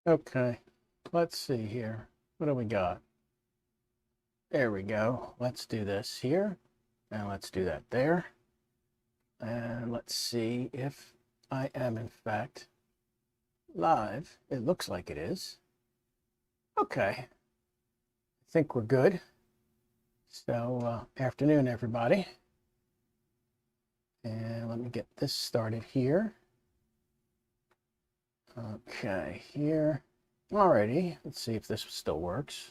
Okay, let's see here. What do we got? There we go. Let's do this here, and let's do that there. And let's see if I am, in fact, live. It looks like it is. Okay. I think we're good. So, afternoon, everybody. And let me get this started here. Okay, here. Alrighty, let's see if this still works.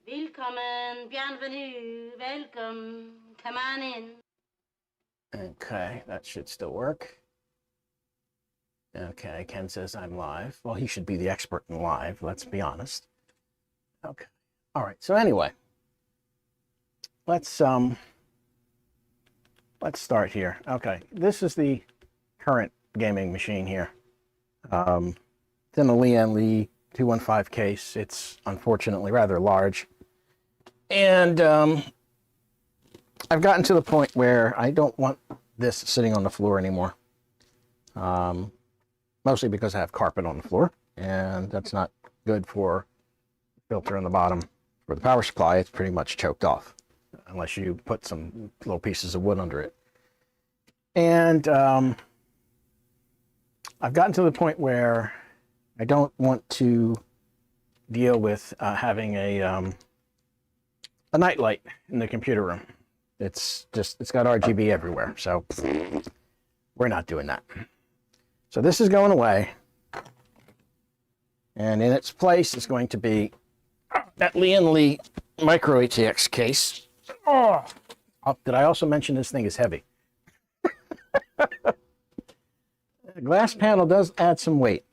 Willkommen, bienvenue, welcome, come on in. Okay, that should still work. Okay, Ken says I'm live. Well, he should be the expert in live, let's be honest. Okay. All right, so anyway, let's start here. Okay, this is the current gaming machine here. It's in a Lian Li 215 case. It's unfortunately rather large. And I've gotten to the point where I don't want this sitting on the floor anymore. Mostly because I have carpet on the floor, and that's not good for the filter on the bottom. For the power supply, it's pretty much choked off, unless you put some little pieces of wood under it. And I've gotten to the point where I don't want to deal with having a night light in the computer room. It's got RGB everywhere, so we're not doing that. So this is going away, and in its place is going to be that Lian Li micro ATX case. Oh, did I also mention this thing is heavy? The glass panel does add some weight.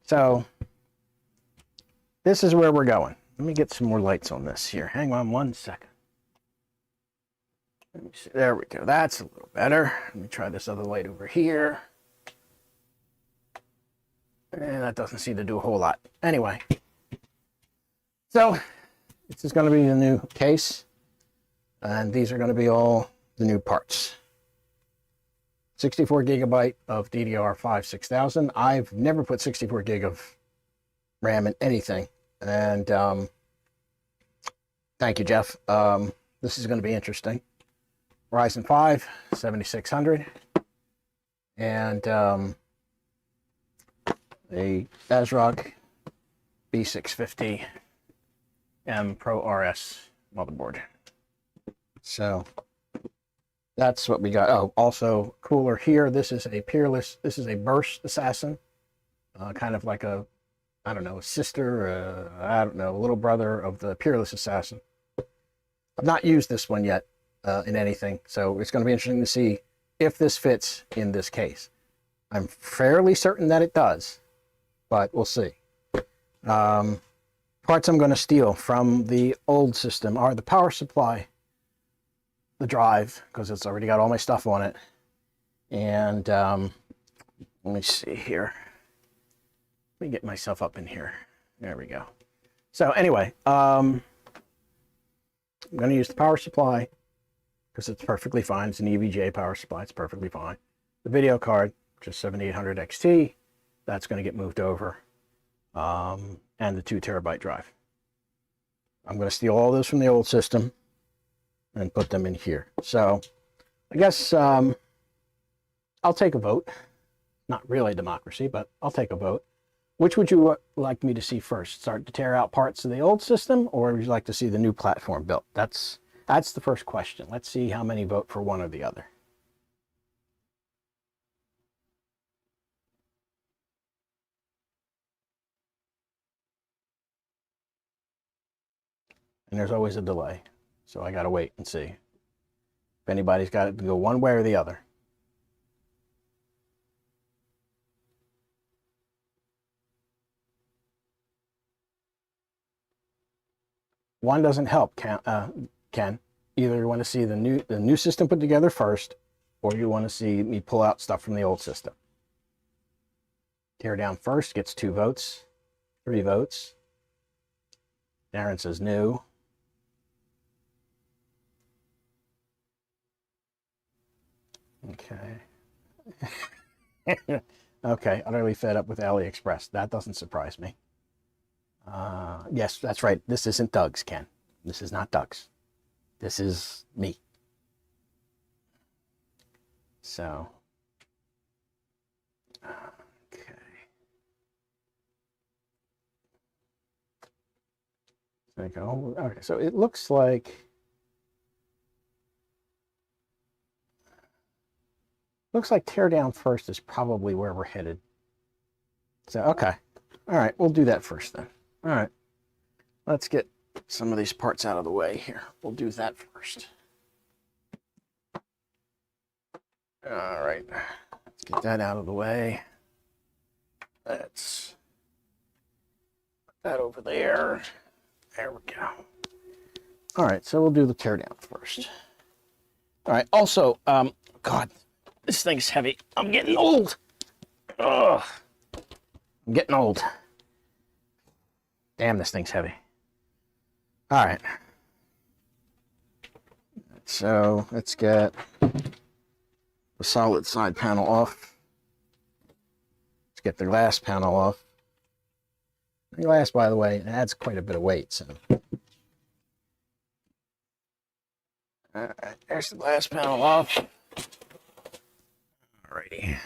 So this is where we're going. Let me get some more lights on this here. Hang on one second. Let me see. There we go. That's a little better. Let me try this other light over here. And that doesn't seem to do a whole lot. Anyway, so this is going to be the new case, and these are going to be all the new parts. 64 gigabyte of DDR5 6000. I've never put 64 gig of RAM in anything, and thank you, Jeff. This is going to be interesting. Ryzen 5 7600, and a ASRock B650M Pro RS motherboard. So that's what we got. Oh, also cooler here. This is a Peerless. This is a Burst Assassin, kind of like a, I don't know, a sister, I don't know, a little brother of the Peerless Assassin. I've not used this one yet in anything, so it's going to be interesting to see if this fits in this case. I'm fairly certain that it does, but we'll see. Parts I'm going to steal from the old system are the power supply, the drive, because it's already got all my stuff on it, and let me see here. Let me get myself up in here. There we go. So anyway, I'm going to use the power supply because it's perfectly fine. It's an EVGA power supply. It's perfectly fine. The video card, just 7800 XT, that's going to get moved over, and the 2 terabyte drive. I'm going to steal all those from the old system and put them in here. So I guess I'll take a vote. Not really democracy, but I'll take a vote. Which would you like me to see first? Start to tear out parts of the old system, or would you like to see the new platform built? That's the first question. Let's see how many vote for one or the other. And there's always a delay, so I gotta wait and see if anybody's got it to go one way or the other. One doesn't help, Ken. Either you want to see the new system put together first, or you want to see me pull out stuff from the old system. Teardown first gets 2 votes, 3 votes. Darren says new. Okay. Okay, utterly fed up with AliExpress. That doesn't surprise me. Yes, that's right. This isn't Doug's, Ken. This is not Doug's. This is me. So, okay. There you go. Okay, so it looks like teardown first is probably where we're headed. So, okay. All right, we'll do that first then. All right. Let's get some of these parts out of the way here. We'll do that first. All right. Let's get that out of the way. Let's put that over there. There we go. All right, so we'll do the teardown first. All right, also, God, this thing's heavy. I'm getting old. Ugh. I'm getting old. Damn, this thing's heavy. All right. So let's get the solid side panel off. Let's get the glass panel off. The glass, by the way, it adds quite a bit of weight. So, all right, there's the glass panel off. Alrighty.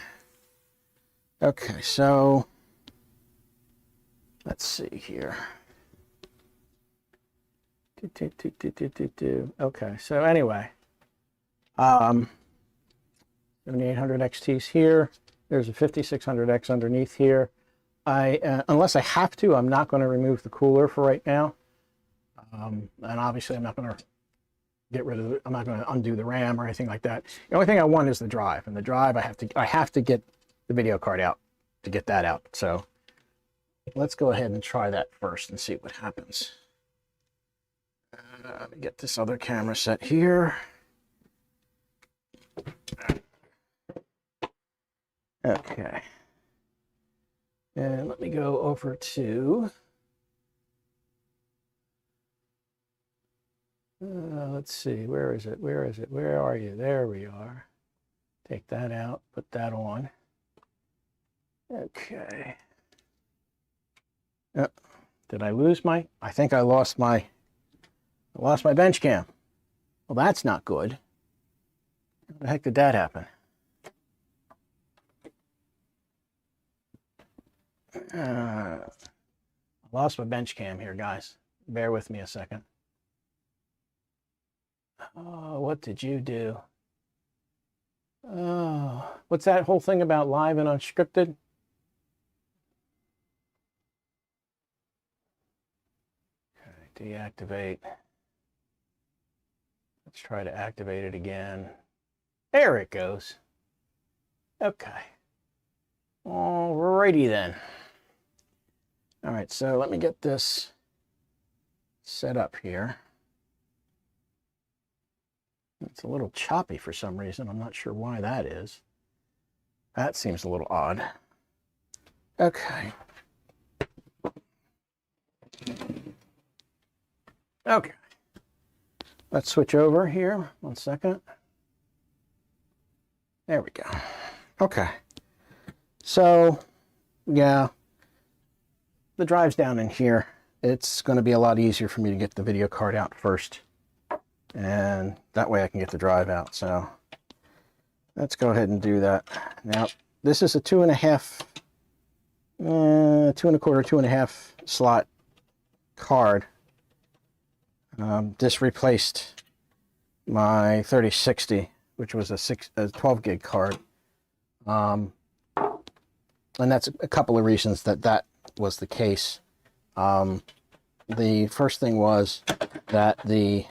Okay, so let's see here. Okay, so anyway, 7800 XT's here. There's a 5600X underneath here. Unless I have to, I'm not going to remove the cooler for right now. And obviously I'm not going to get rid of it. I'm not going to undo the RAM or anything like that. The only thing I want is the drive, and the drive I have to get the video card out to get that out. So let's go ahead and try that first and see what happens. Let me get this other camera set here. Okay. And let me go over to, let's see, where is it? Where is it? Where are you? There we are. Take that out, put that on. Okay. Did I lose my, I think I lost my bench cam. Well, that's not good. How the heck did that happen? I lost my bench cam here, guys. Bear with me a second. Oh, what did you do? Oh, what's that whole thing about live and unscripted? Okay, deactivate. Let's try to activate it again. There it goes. Okay. Alrighty then. All right, so let me get this set up here. It's a little choppy for some reason. I'm not sure why that is. That seems a little odd. Okay. Okay. Let's switch over here. 1 second. There we go. Okay. So, yeah, the drive's down in here. It's going to be a lot easier for me to get the video card out first. And that way I can get the drive out. So let's go ahead and do that. Now, this is a 2.5, 2 1/4, 2.5 slot card. This replaced my 3060, which was a 12 gig card. And that's a couple of reasons that was the case. The first thing was that the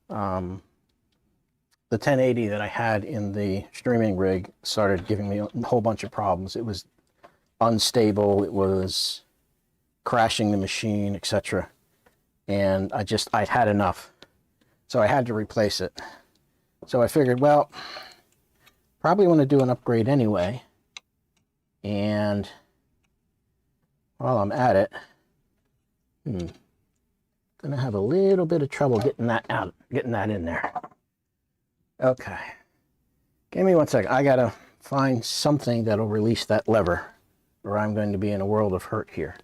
1080 that I had in the streaming rig started giving me a whole bunch of problems. It was unstable, it was crashing the machine, etc. And I'd had enough. So I had to replace it. So I figured, well, probably want to do an upgrade anyway. And while I'm at it, gonna have a little bit of trouble getting that out, getting that in there. Okay, give me 1 second. I gotta find something that'll release that lever, or I'm going to be in a world of hurt here.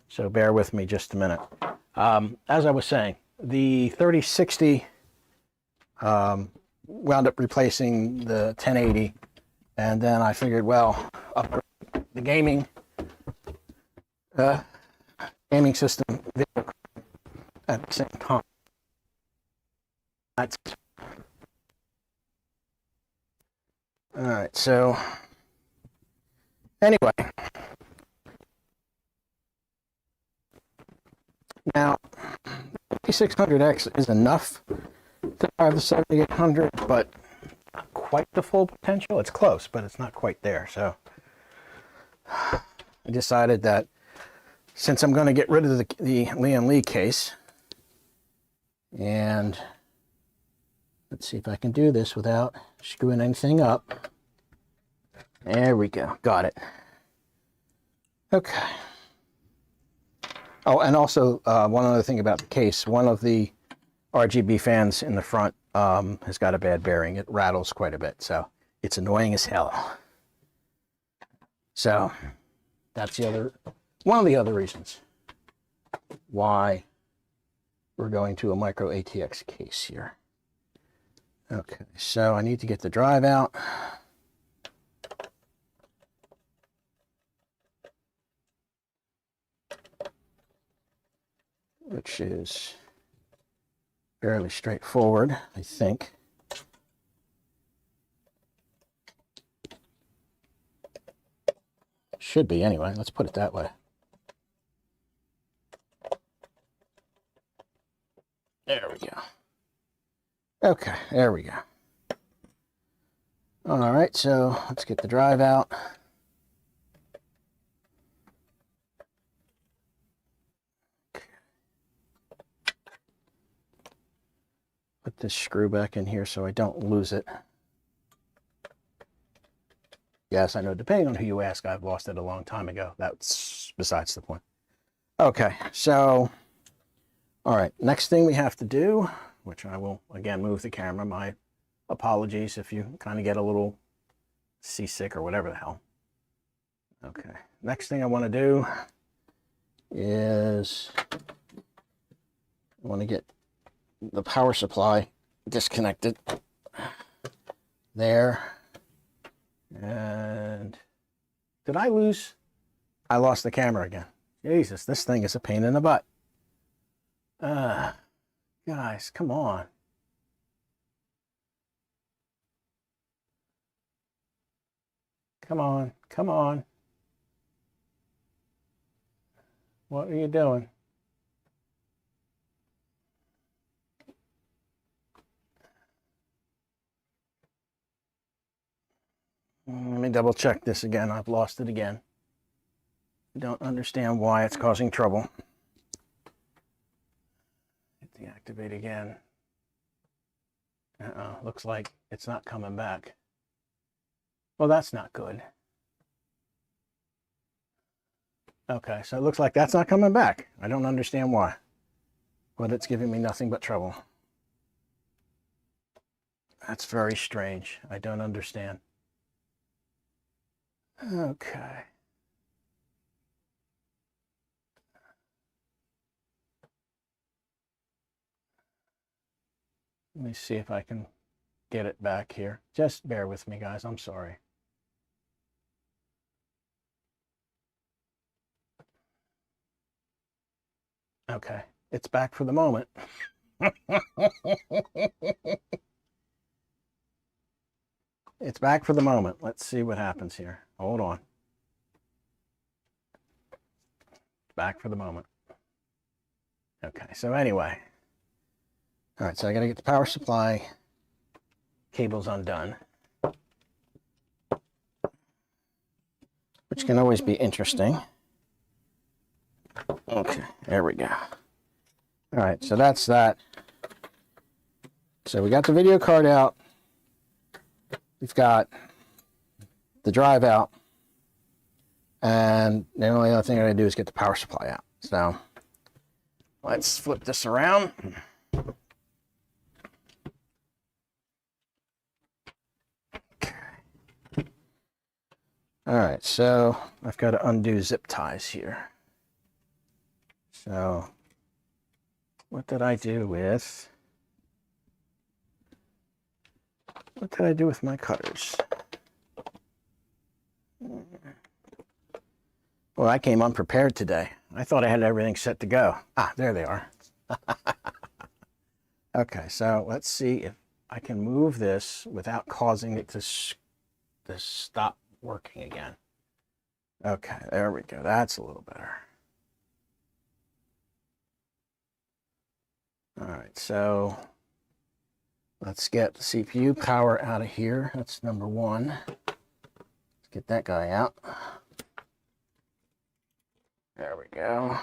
So bear with me just a minute. As I was saying, the 3060 wound up replacing the 1080, and then I figured, well, upgrade the gaming system video at the same time. That's all right. So anyway, now 5600X is enough to drive the 7800, but not quite the full potential. It's close, but it's not quite there. So I decided that since I'm going to get rid of the Lian Li case, and let's see if I can do this without screwing anything up. There we go. Got it. Okay. Oh, and also one other thing about the case. One of the RGB fans in the front has got a bad bearing. It rattles quite a bit, so it's annoying as hell. So that's one of the other reasons why we're going to a micro ATX case here. Okay, so I need to get the drive out. Which is fairly straightforward, I think. Should be anyway. Let's put it that way. There we go. Okay, there we go. All right, so let's get the drive out. Put this screw back in here so I don't lose it. Yes, I know, depending on who you ask, I've lost it a long time ago. That's besides the point. Okay, so, all right, next thing we have to do, which I will, again, move the camera. My apologies if you kind of get a little seasick or whatever the hell. Okay, next thing I want to do is I want to get the power supply disconnected there. And did I lose? I lost the camera again. Jesus, this thing is a pain in the butt. Guys, come on. Come on, come on. What are you doing? Let me double check this again. I've lost it again. Don't understand why it's causing trouble. Hit deactivate again. Looks like it's not coming back. Well, that's not good. Okay, so it looks like that's not coming back. I don't understand why, but it's giving me nothing but trouble. That's very strange. I don't understand. Okay. Let me see if I can get it back here. Just bear with me, guys. I'm sorry. Okay, it's back for the moment. It's back for the moment. Let's see what happens here. Hold on. It's back for the moment. Okay, so anyway. All right, so I got to get the power supply cables undone, which can always be interesting. Okay, there we go. All right, so that's that. So we got the video card out. We've got the drive out. And the only other thing I gotta do is get the power supply out. So let's flip this around. All right, so I've got to undo zip ties here. So what did I do with my cutters? Well, I came unprepared today. I thought I had everything set to go. Ah, there they are. Okay, so let's see if I can move this without causing it to stop working again. Okay, there we go. That's a little better. All right, so let's get the CPU power out of here. That's number one. Let's get that guy out. There we go.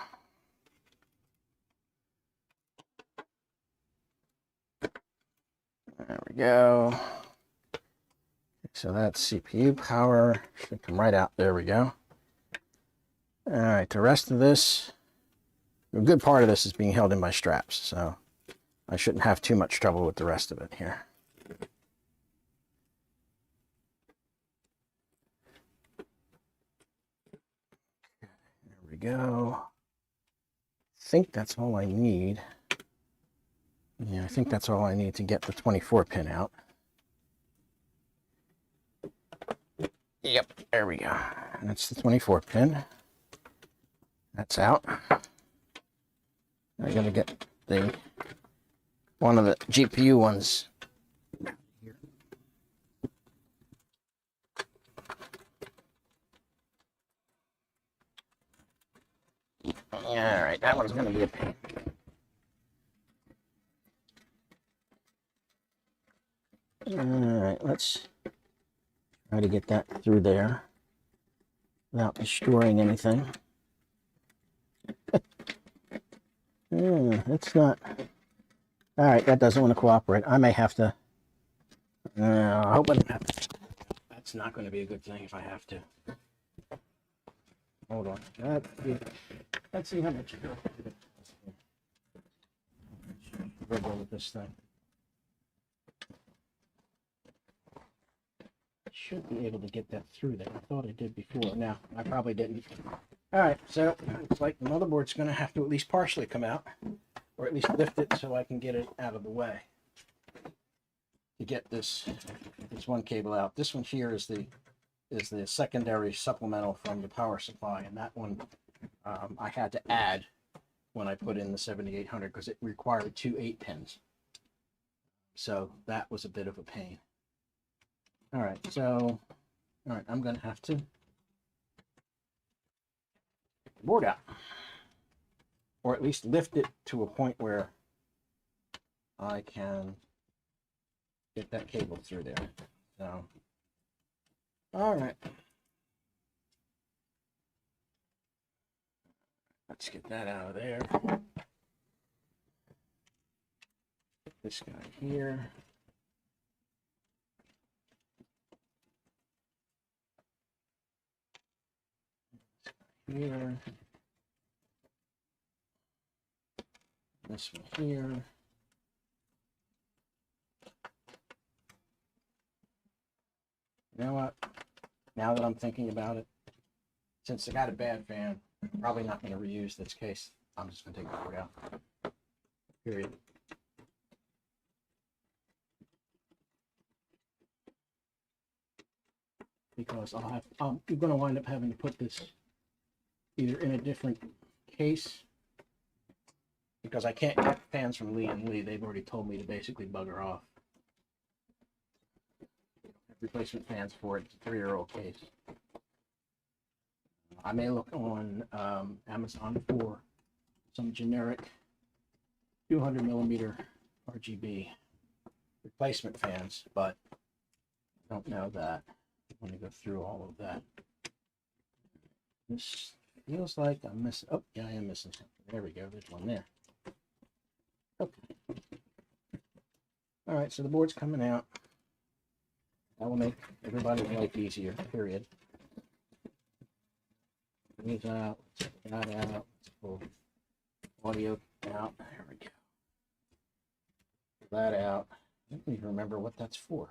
There we go. So that's CPU power. Should come right out. There we go. All right, the rest of this, a good part of this is being held in by straps, so I shouldn't have too much trouble with the rest of it here. There we go. I think that's all I need. Yeah, I think that's all I need to get the 24 pin out. Yep, there we go. That's the 24 pin. That's out. I gotta get one of the GPU ones here. All right, that one's gonna be a pain. All right, let's try to get that through there without destroying anything. It's not. All right, that doesn't want to cooperate. I may have to. I hope I don't have to. That's not going to be a good thing if I have to. Hold on. Let's see how much it goes. We'll go with this thing. Should be able to get that through there. I thought I did before. No, I probably didn't. All right, so it's like the motherboard's going to have to at least partially come out, or at least lift it so I can get it out of the way to get this one cable out. This one here is the secondary supplemental from the power supply, and that one I had to add when I put in the 7800 because it required 2 8-pins. So that was a bit of a pain. All right, so I'm going to have to get the board out, or at least lift it to a point where I can get that cable through there. So, all right, let's get that out of there. Put this guy here. Here, this one here, you know what, now that I'm thinking about it, since I got a bad fan, I'm probably not going to reuse this case. I'm just going to take the board out, period. Because I'm going to wind up having to put this either in a different case, because I can't get fans from Lian Li. They've already told me to basically bugger off. Replacement fans for it. It's a 3-year-old case. I may look on Amazon for some generic 200 millimeter RGB replacement fans, but I don't know that. I want to go through all of that. This feels like I'm missing. Oh, yeah, I am missing something. There we go. There's one there. Okay. All right, so the board's coming out. That will make everybody's life easier, period. These out, that out, let's pull audio out. There we go. Pull that out. I don't even remember what that's for.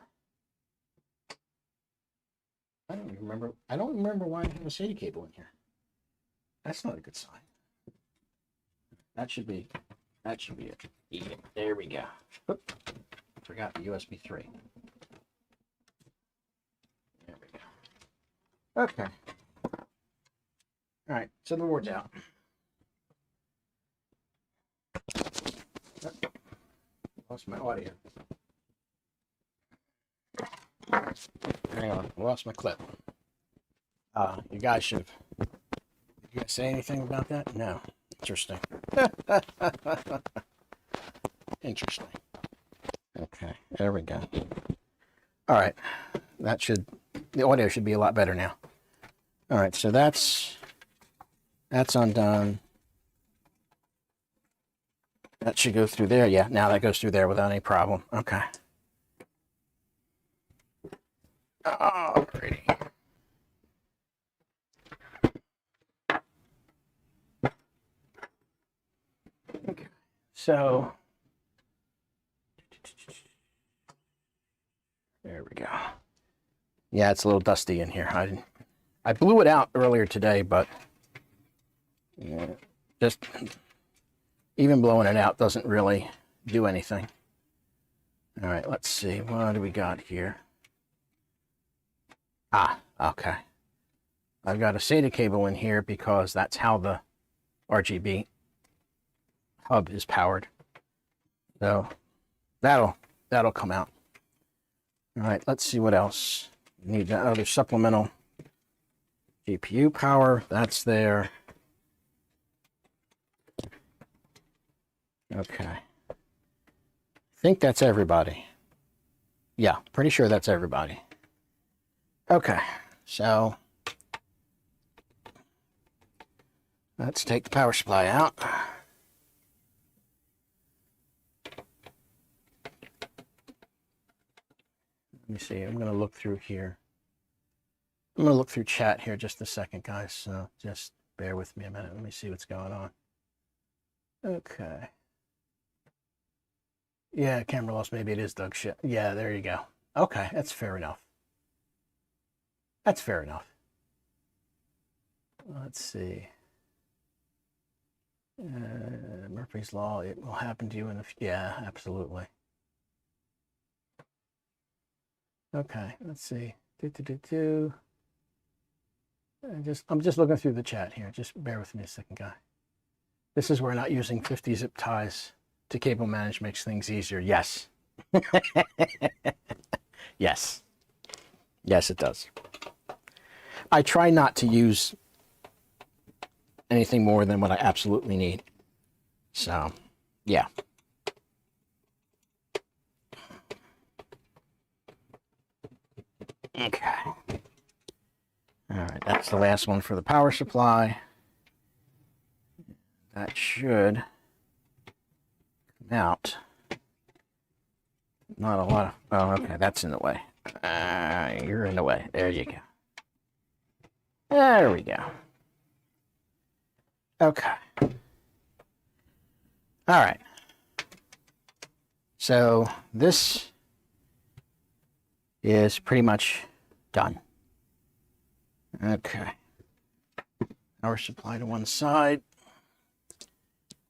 I don't remember why I have a SATA cable in here. That's not a good sign. That should be it. Yeah, there we go. Oop, forgot the USB 3. There we go. Okay. All right, so the board's out. Oh, lost my audio. Hang on, lost my clip. You guys should. Did you guys say anything about that? No. Interesting. Interesting. Okay, there we go. All right, the audio should be a lot better now. All right, so that's undone. That should go through there. Yeah, now that goes through there without any problem. Okay. Oh, pretty. Okay. So there we go. Yeah, it's a little dusty in here. I blew it out earlier today, but yeah, just even blowing it out doesn't really do anything. All right, let's see. What do we got here? Ah, okay. I've got a SATA cable in here because that's how the RGB hub is powered. So that'll come out. All right, let's see what else. Need that other supplemental GPU power. That's there. Okay. I think that's everybody. Yeah, pretty sure that's everybody. Okay, so let's take the power supply out. Let me see, I'm going to look through here. I'm going to look through chat here just a second, guys, so just bear with me a minute. Let me see what's going on. Okay. Yeah, camera loss, maybe it is Doug shit. Yeah, there you go. Okay, that's fair enough. That's fair enough. Let's see. Murphy's Law, it will happen to you in the... Yeah, absolutely. Okay, let's see. I'm just looking through the chat here. Just bear with me a second, guy. This is where not using 50 zip ties to cable manage makes things easier. Yes. Yes. Yes, it does. I try not to use anything more than what I absolutely need. So, yeah. Okay. All right, that's the last one for the power supply. That should come out. Not a lot of... Oh, okay, that's in the way. You're in the way. There you go. There we go. Okay. All right. So this is pretty much done. Okay. Power supply to one side.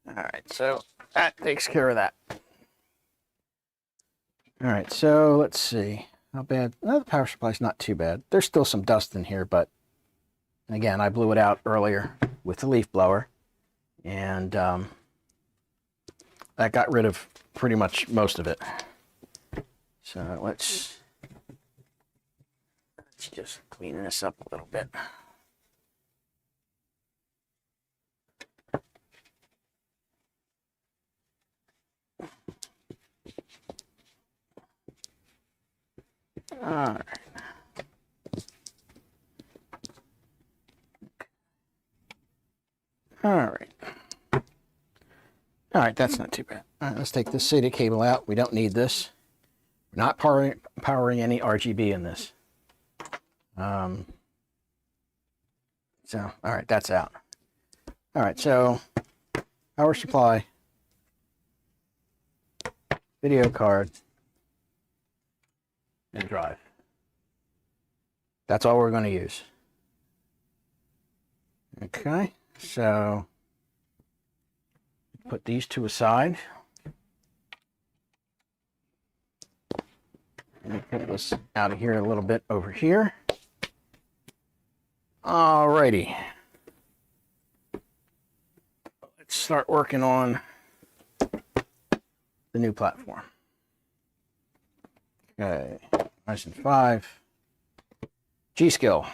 All right, so that takes care of that. All right, so let's see. How bad? Well, the power supply's not too bad. There's still some dust in here, but again, I blew it out earlier with the leaf blower, and that got rid of pretty much most of it. So let's just clean this up a little bit. All right. All right. All right, that's not too bad. All right, let's take this SATA cable out. We don't need this. We're not powering any RGB in this. So, all right, that's out. All right, so power supply, video card, and drive. That's all we're going to use. Okay, so put these two aside. Let me put this out of here a little bit over here. Alrighty. Let's start working on the new platform. Okay, Ryzen 5, G.Skill.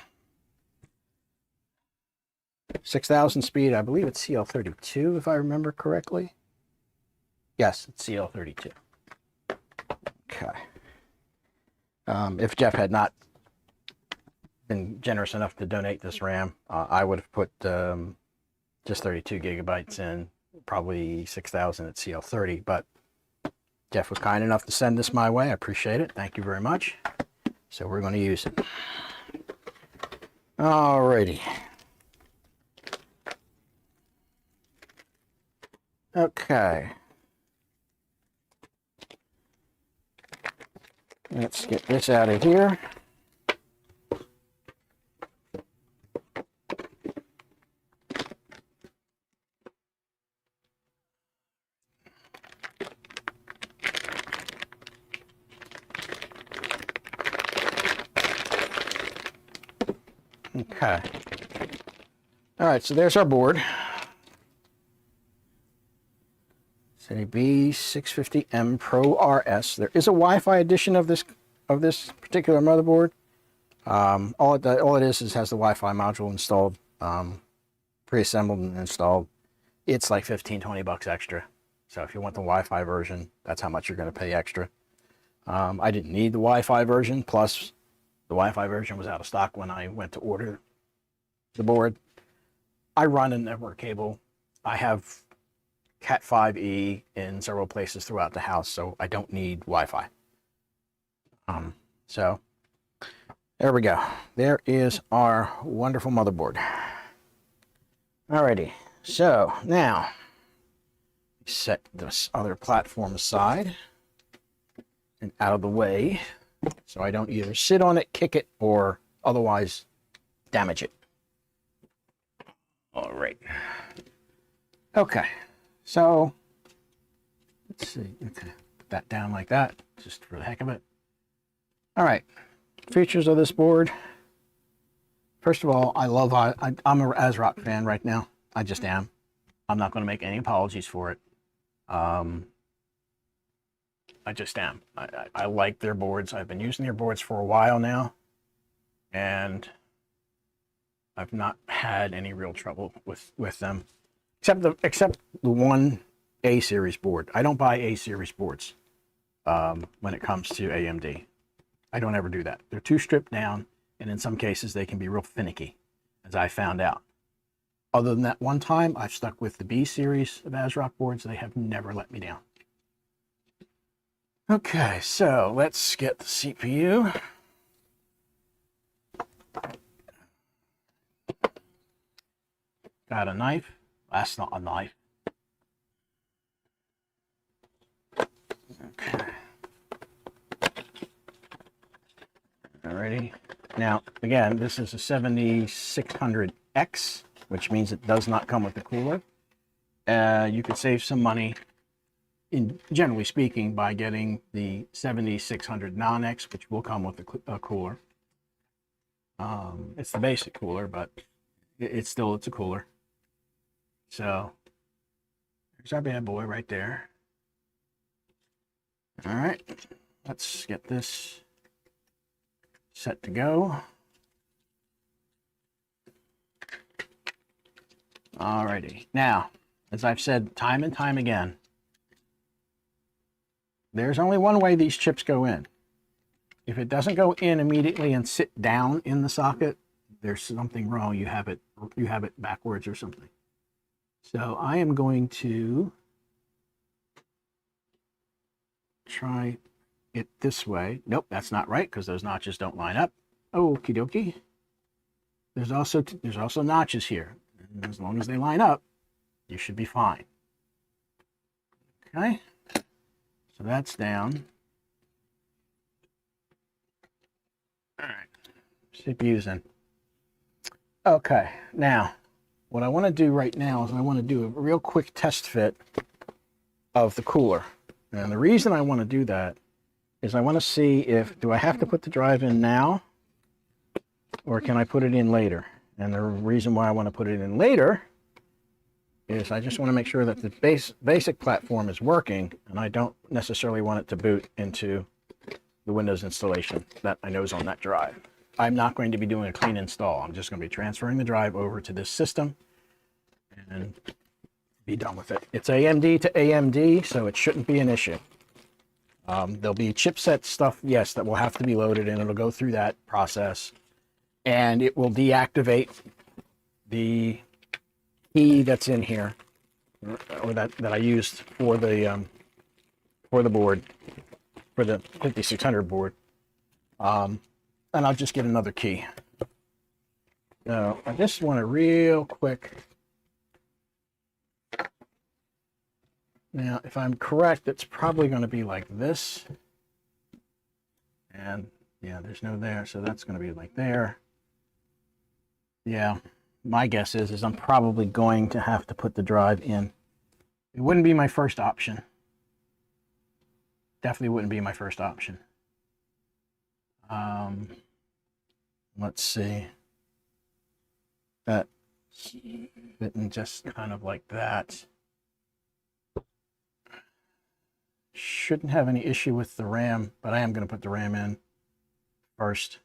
6,000 speed, I believe it's CL32 if I remember correctly. Yes, it's CL32. Okay. If Jeff had not been generous enough to donate this RAM, I would have put just 32 gigabytes in, probably 6,000 at CL30, but Jeff was kind enough to send this my way. I appreciate it. Thank you very much. So we're going to use it. Alrighty. Okay. Let's get this out of here. Okay. All right, so there's our board. It's a B650M Pro RS. There is a Wi-Fi edition of this particular motherboard. All it is has the Wi-Fi module installed, pre-assembled and installed. It's like 15-20 bucks extra. So if you want the Wi-Fi version, that's how much you're going to pay extra. I didn't need the Wi-Fi version. Plus, the Wi-Fi version was out of stock when I went to order the board. I run a network cable. I have Cat 5e in several places throughout the house, so I don't need Wi-Fi. So there we go. There is our wonderful motherboard. Alrighty, so now set this other platform aside and out of the way so I don't either sit on it, kick it, or otherwise damage it. All right. Okay, so let's see. Okay, put that down like that, just for the heck of it. All right, features of this board. First of all, I'm an ASRock fan right now. I just am. I'm not going to make any apologies for it. I just am. I like their boards. I've been using their boards for a while now, and I've not had any real trouble with them, except the one A series board. I don't buy A series boards when it comes to AMD. I don't ever do that. They're too stripped down, and in some cases they can be real finicky, as I found out. Other than that one time, I've stuck with the B series of ASRock boards. They have never let me down. Okay, so let's get the CPU. Got a knife. That's not a knife. Okay. Alrighty. Now, again, this is a 7600X, which means it does not come with the cooler. You could save some money, generally speaking, by getting the 7600 non-X, which will come with a cooler. It's the basic cooler, but it's a cooler. So there's our bad boy right there. All right, let's get this set to go. Alrighty, now, as I've said time and time again, there's only one way these chips go in. If it doesn't go in immediately and sit down in the socket, there's something wrong. You have it backwards or something. So I am going to try it this way. Nope, that's not right because those notches don't line up. Okie dokie. There's also notches here. And as long as they line up, you should be fine. Okay, so that's down. All right, CPU's in. Okay, now what I want to do right now is I want to do a real quick test fit of the cooler. And the reason I want to do that is I want to see if, do I have to put the drive in now or can I put it in later? And the reason why I want to put it in later is I just want to make sure that the basic platform is working, and I don't necessarily want it to boot into the Windows installation that I know is on that drive. I'm not going to be doing a clean install. I'm just going to be transferring the drive over to this system and be done with it. It's AMD to AMD, so it shouldn't be an issue. There'll be chipset stuff, yes, that will have to be loaded, and it'll go through that process, and it will deactivate the key that's in here, or that I used for the board, for the 5600 board, and I'll just get another key. Now I just want to real quick. Now, if I'm correct, it's probably going to be like this, and yeah, there's no there, so that's going to be like there. Yeah. My guess is I'm probably going to have to put the drive in. It wouldn't be my first option. Definitely wouldn't be my first option. Let's see. That fitting just kind of like that. Shouldn't have any issue with the RAM, but I am going to put the RAM in first.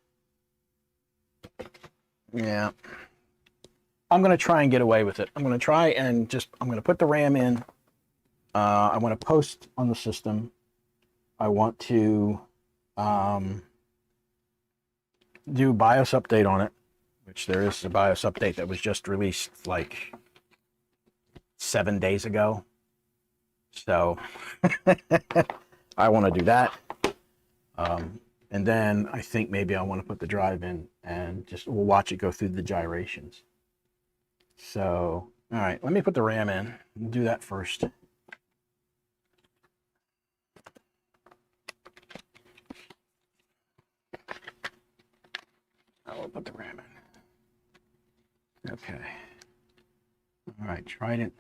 Yeah. I'm going to try and get away with it. I'm going to try and I'm going to put the RAM in. I want to post on the system. I want to do BIOS update on it, which there is a BIOS update that was just released like 7 days ago. So I want to do that. And then I think maybe I want to put the drive in and we'll watch it go through the gyrations. So, all right, let me put the RAM in. We'll do that first. I'll put the RAM in. Okay. All right, Trident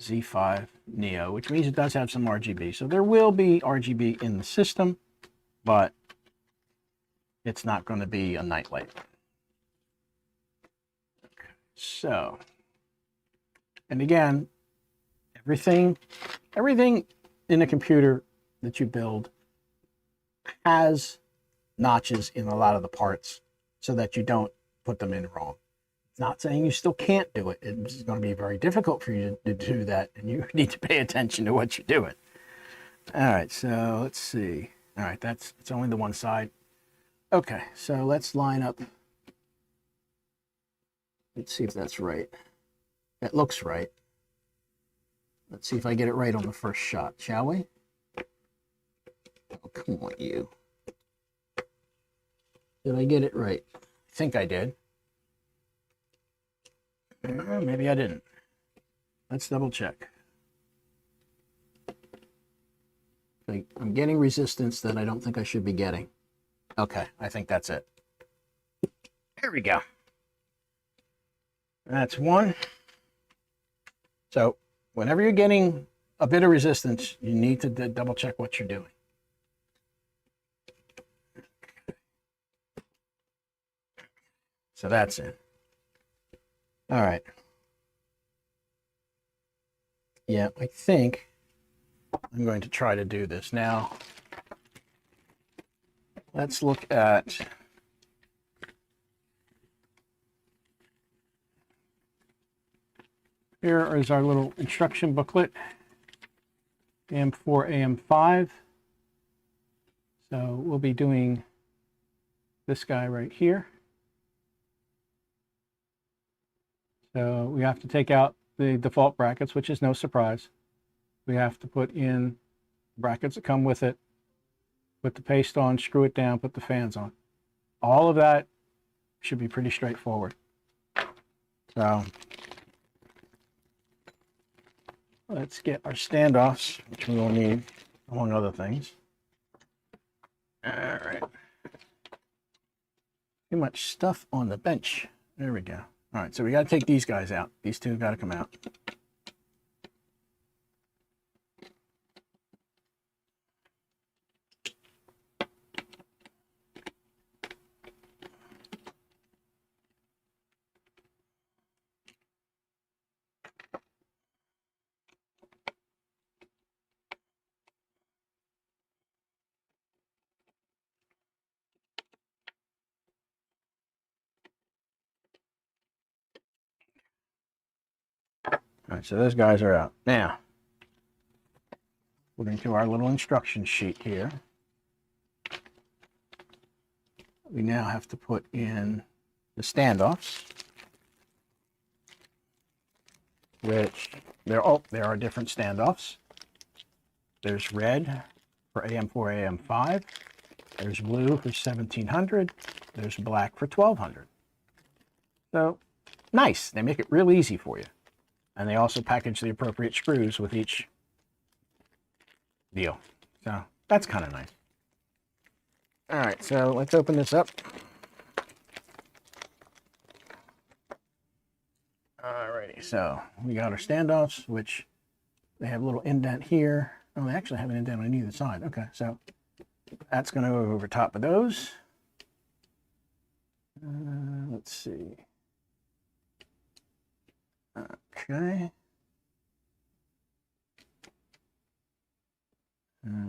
Z5 Neo, which means it does have some RGB. So there will be RGB in the system, but it's not going to be a nightlight. So, and again, everything in a computer that you build has notches in a lot of the parts so that you don't put them in wrong. It's not saying you still can't do it. It's going to be very difficult for you to do that, and you need to pay attention to what you're doing. All right, so let's see. All right, it's only the one side. Okay, so let's line up. Let's see if that's right. That looks right. Let's see if I get it right on the first shot, shall we? Oh, come on, you. Did I get it right? I think I did. Maybe I didn't. Let's double check. I'm getting resistance that I don't think I should be getting. Okay, I think that's it. There we go. That's one. So whenever you're getting a bit of resistance, you need to double check what you're doing. So that's it. All right. Yeah, I think I'm going to try to do this now. Let's look at here is our little instruction booklet, AM4, AM5. So we'll be doing this guy right here. So we have to take out the default brackets, which is no surprise. We have to put in brackets that come with it, put the paste on, screw it down, put the fans on. All of that should be pretty straightforward. So let's get our standoffs, which we will need, among other things. All right. Too much stuff on the bench. There we go. All right, so we got to take these guys out. These two got to come out. All right, so those guys are out. Now, according to our little instruction sheet here, we now have to put in the standoffs, which there are different standoffs. There's red for AM4, AM5. There's blue for 1700. There's black for 1200. So nice. They make it real easy for you. And they also package the appropriate screws with each deal. So that's kind of nice. All right, so let's open this up. Alrighty, so we got our standoffs, which they have a little indent here. Oh, they actually have an indent on either side. Okay, so that's going to go over top of those. Let's see. Okay.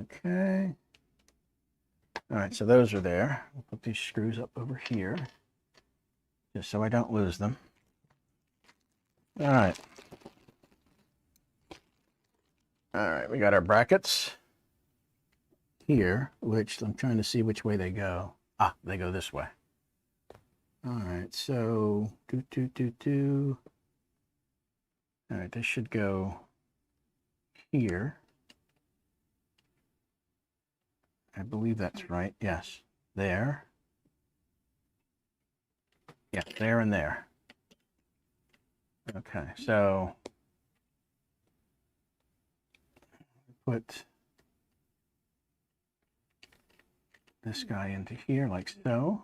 Okay. All right, so those are there. We'll put these screws up over here, just so I don't lose them. All right. All right, we got our brackets here, which I'm trying to see which way they go. Ah, they go this way. All right, so All right, this should go here. I believe that's right. Yes, there. Yeah, there and there. Okay, so put this guy into here like so.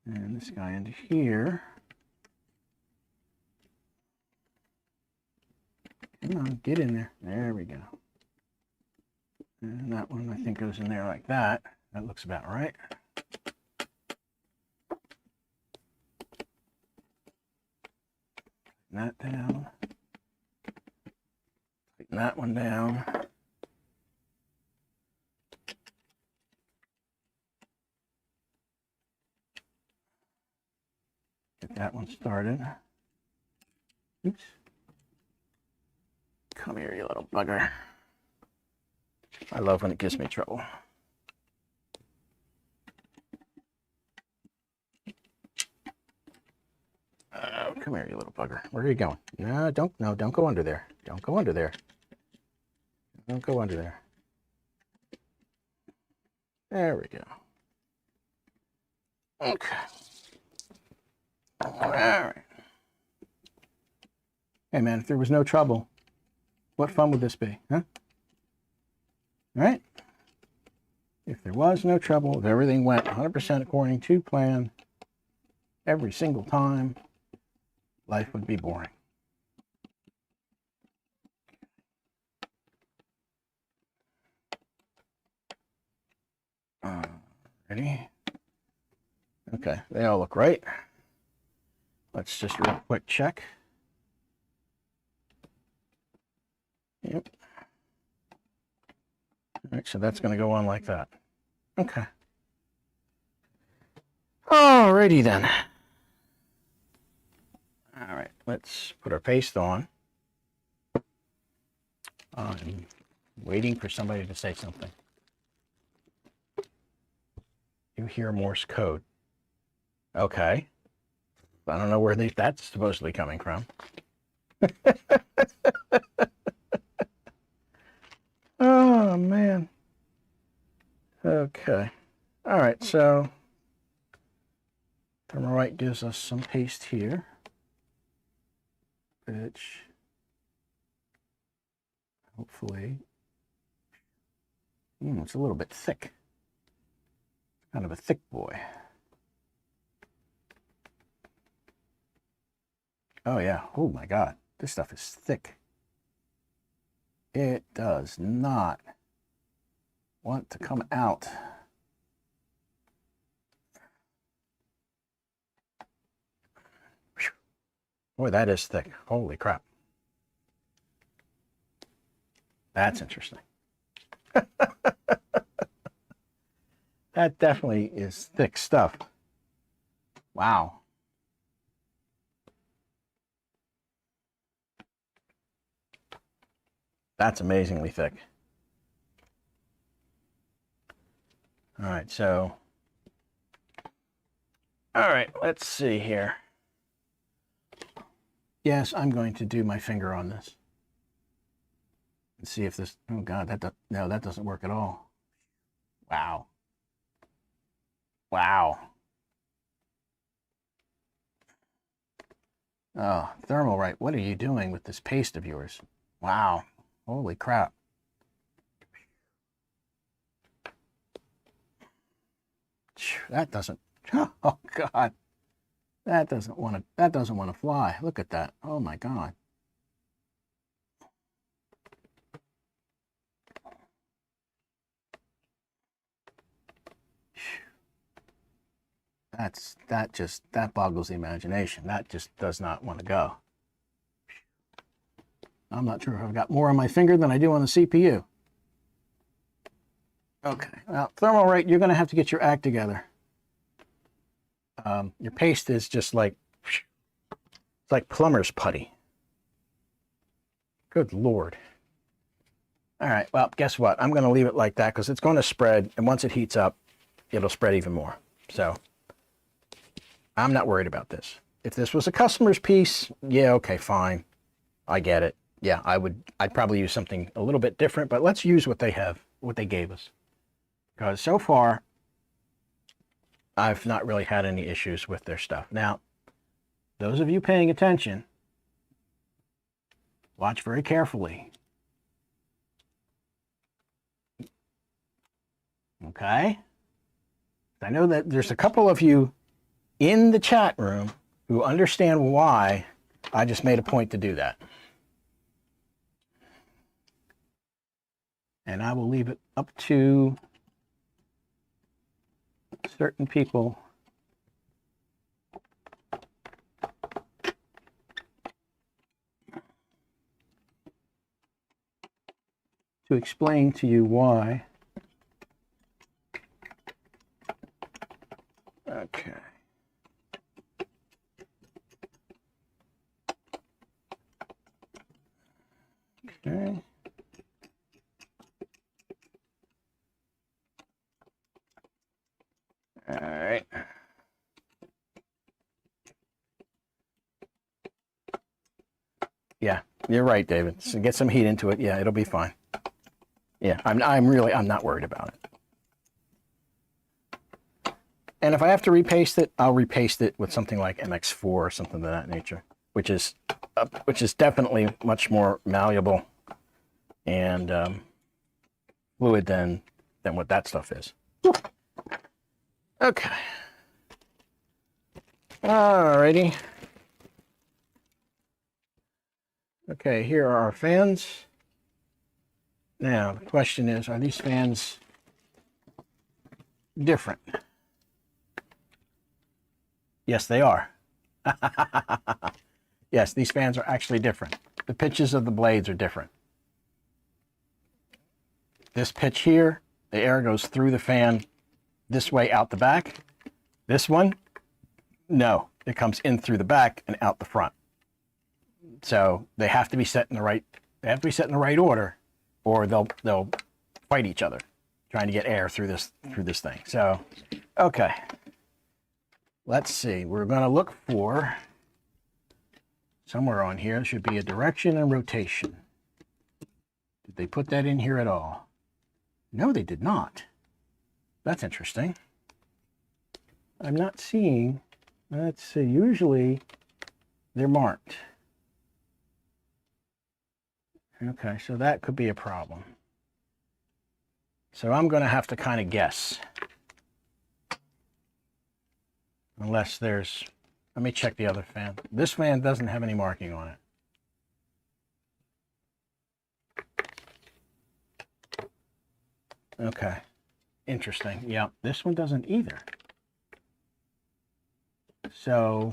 And this guy into here. Come on, get in there. There we go. And that one, I think, goes in there like that. That looks about right. Tighten that down. Tighten that one down. Get that one started. Oops. Come here, you little bugger. I love when it gives me trouble. Come here, you little bugger. Where are you going? No, don't go under there. Don't go under there. Don't go under there. There we go. Okay. All right. Hey, man, if there was no trouble, what fun would this be, huh? All right. If there was no trouble, if everything went 100% according to plan every single time, life would be boring. Ready? Okay, they all look right. Let's just real quick check. Yep. All right, so that's going to go on like that. Okay. Alrighty then. All right, let's put our paste on. I'm waiting for somebody to say something. You hear Morse code. Okay. I don't know where that's supposedly coming from. Oh, man. Okay. All right, so Thermalright gives us some paste here, which hopefully, it's a little bit thick. Kind of a thick boy. Oh yeah. Oh my God. This stuff is thick. It does not want to come out. Whew. Boy, that is thick. Holy crap. That's interesting. That definitely is thick stuff. Wow. That's amazingly thick. All right, so, all right, let's see here. Yes, I'm going to do my finger on this and see if this, oh God, no, that doesn't work at all. Wow. Wow. Oh, Thermalright, what are you doing with this paste of yours? Wow. Holy crap. That doesn't, oh God. That doesn't want to fly. Look at that. Oh my God. That boggles the imagination. That just does not want to go. I'm not sure if I've got more on my finger than I do on the CPU. Okay, now Thermalright, you're going to have to get your act together. Your paste is just like, it's like plumber's putty. Good Lord. All right, well, guess what? I'm going to leave it like that because it's going to spread, and once it heats up, it'll spread even more. So I'm not worried about this. If this was a customer's piece, yeah, okay, fine. I get it. Yeah, I'd probably use something a little bit different, but let's use what they have, what they gave us. Because so far, I've not really had any issues with their stuff. Now, those of you paying attention, watch very carefully. Okay? I know that there's a couple of you in the chat room who understand why I just made a point to do that. And I will leave it up to certain people to explain to you why. Okay. Okay. All right. Yeah, you're right, David. So get some heat into it. Yeah, it'll be fine. Yeah, I'm not worried about it. And if I have to repaste it, I'll repaste it with something like MX4 or something of that nature, which is definitely much more malleable and fluid than what that stuff is. Okay. Alrighty. Okay, here are our fans. Now, the question is, are these fans different? Yes, they are. Yes, these fans are actually different. The pitches of the blades are different. This pitch here, the air goes through the fan this way out the back. This one, no, it comes in through the back and out the front. So they have to be set in the right order, or they'll fight each other trying to get air through this thing. So, okay. Let's see. We're going to look for somewhere on here. There should be a direction and rotation. Did they put that in here at all? No, they did not. That's interesting. I'm not seeing. Let's see. Usually they're marked. Okay, so that could be a problem. So I'm going to have to kind of guess. Unless there's, Let me check the other fan. This fan doesn't have any marking on it. Okay. Interesting. Yeah, this one doesn't either. So,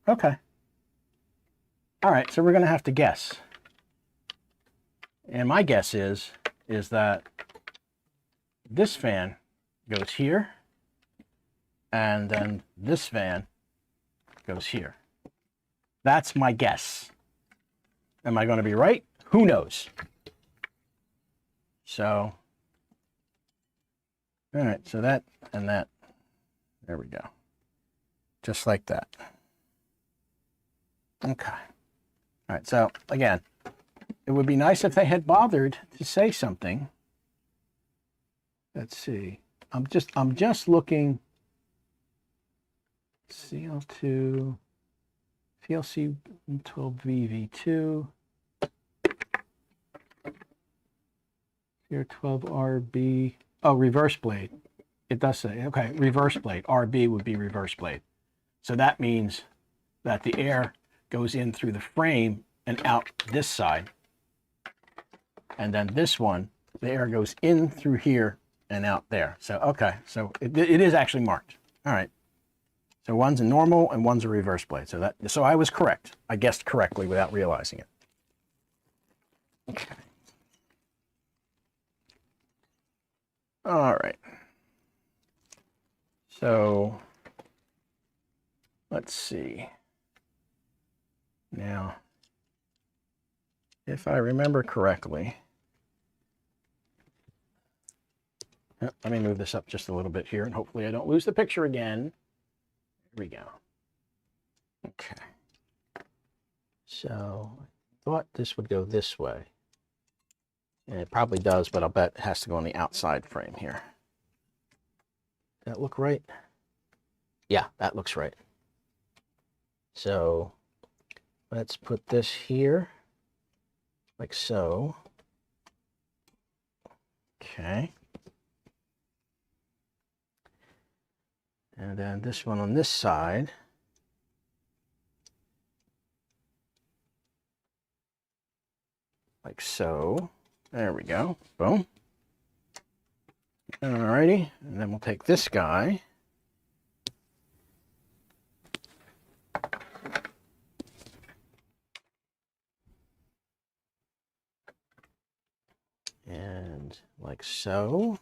okay. All right, so we're going to have to guess. And my guess is that this fan goes here, and then this fan goes here. That's my guess. Am I going to be right? Who knows? So, all right, so that and that, there we go. Just like that. Okay. All right, so again, it would be nice if they had bothered to say something. Let's see. I'm just looking. CL2, PLC 12VV2, here 12RB. Oh, reverse blade. It does say, okay, reverse blade. RB would be reverse blade. So that means that the air goes in through the frame and out this side. And then this one, the air goes in through here and out there. So, okay, so it is actually marked. All right. So one's a normal and one's a reverse blade. So I was correct. I guessed correctly without realizing it. Okay. All right. So let's see. Now, if I remember correctly, let me move this up just a little bit here and hopefully I don't lose the picture again. Here we go. Okay. So I thought this would go this way. And it probably does, but I'll bet it has to go on the outside frame here. Does that look right? Yeah, that looks right. So let's put this here, like so. Okay. And then this one on this side. Like so. There we go. Boom. Alrighty. And then we'll take this guy. And like so.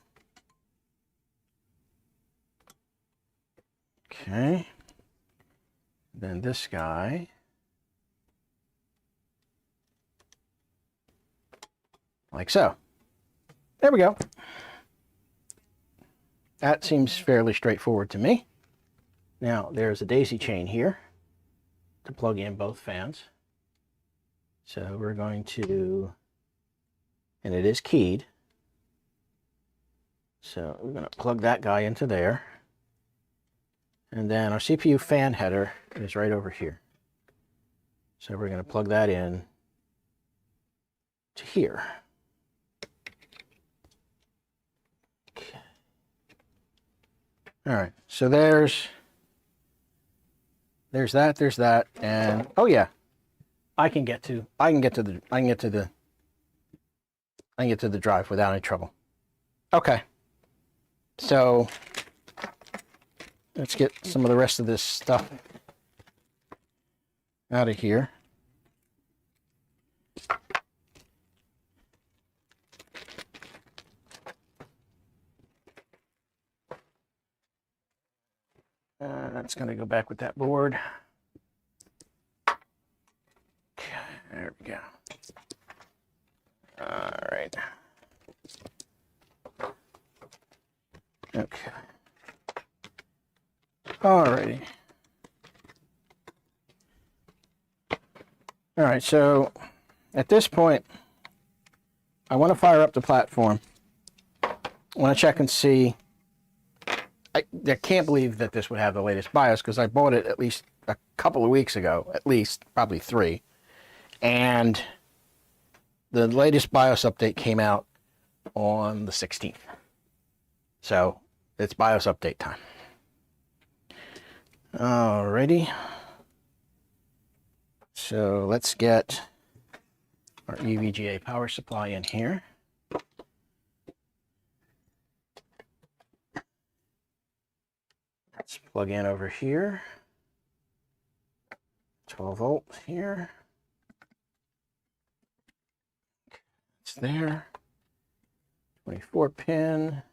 Okay. Then this guy. Like so. There we go. That seems fairly straightforward to me. Now, there's a daisy chain here to plug in both fans. So we're going to, and it is keyed. So we're going to plug that guy into there. And then our CPU fan header is right over here. So we're going to plug that in to here. Okay. All right. So there's that, and oh yeah, I can get to the drive without any trouble. Okay. So let's get some of the rest of this stuff out of here. That's going to go back with that board. Okay, there we go. All right. Okay. Alrighty. All right, so at this point, I want to fire up the platform. I want to check and see. I can't believe that this would have the latest BIOS because I bought it at least a couple of weeks ago, at least, probably 3. And the latest BIOS update came out on the 16th. So it's BIOS update time. Alrighty. So let's get our EVGA power supply in here. Let's plug in over here. 12 volt here. It's there. 24 pin.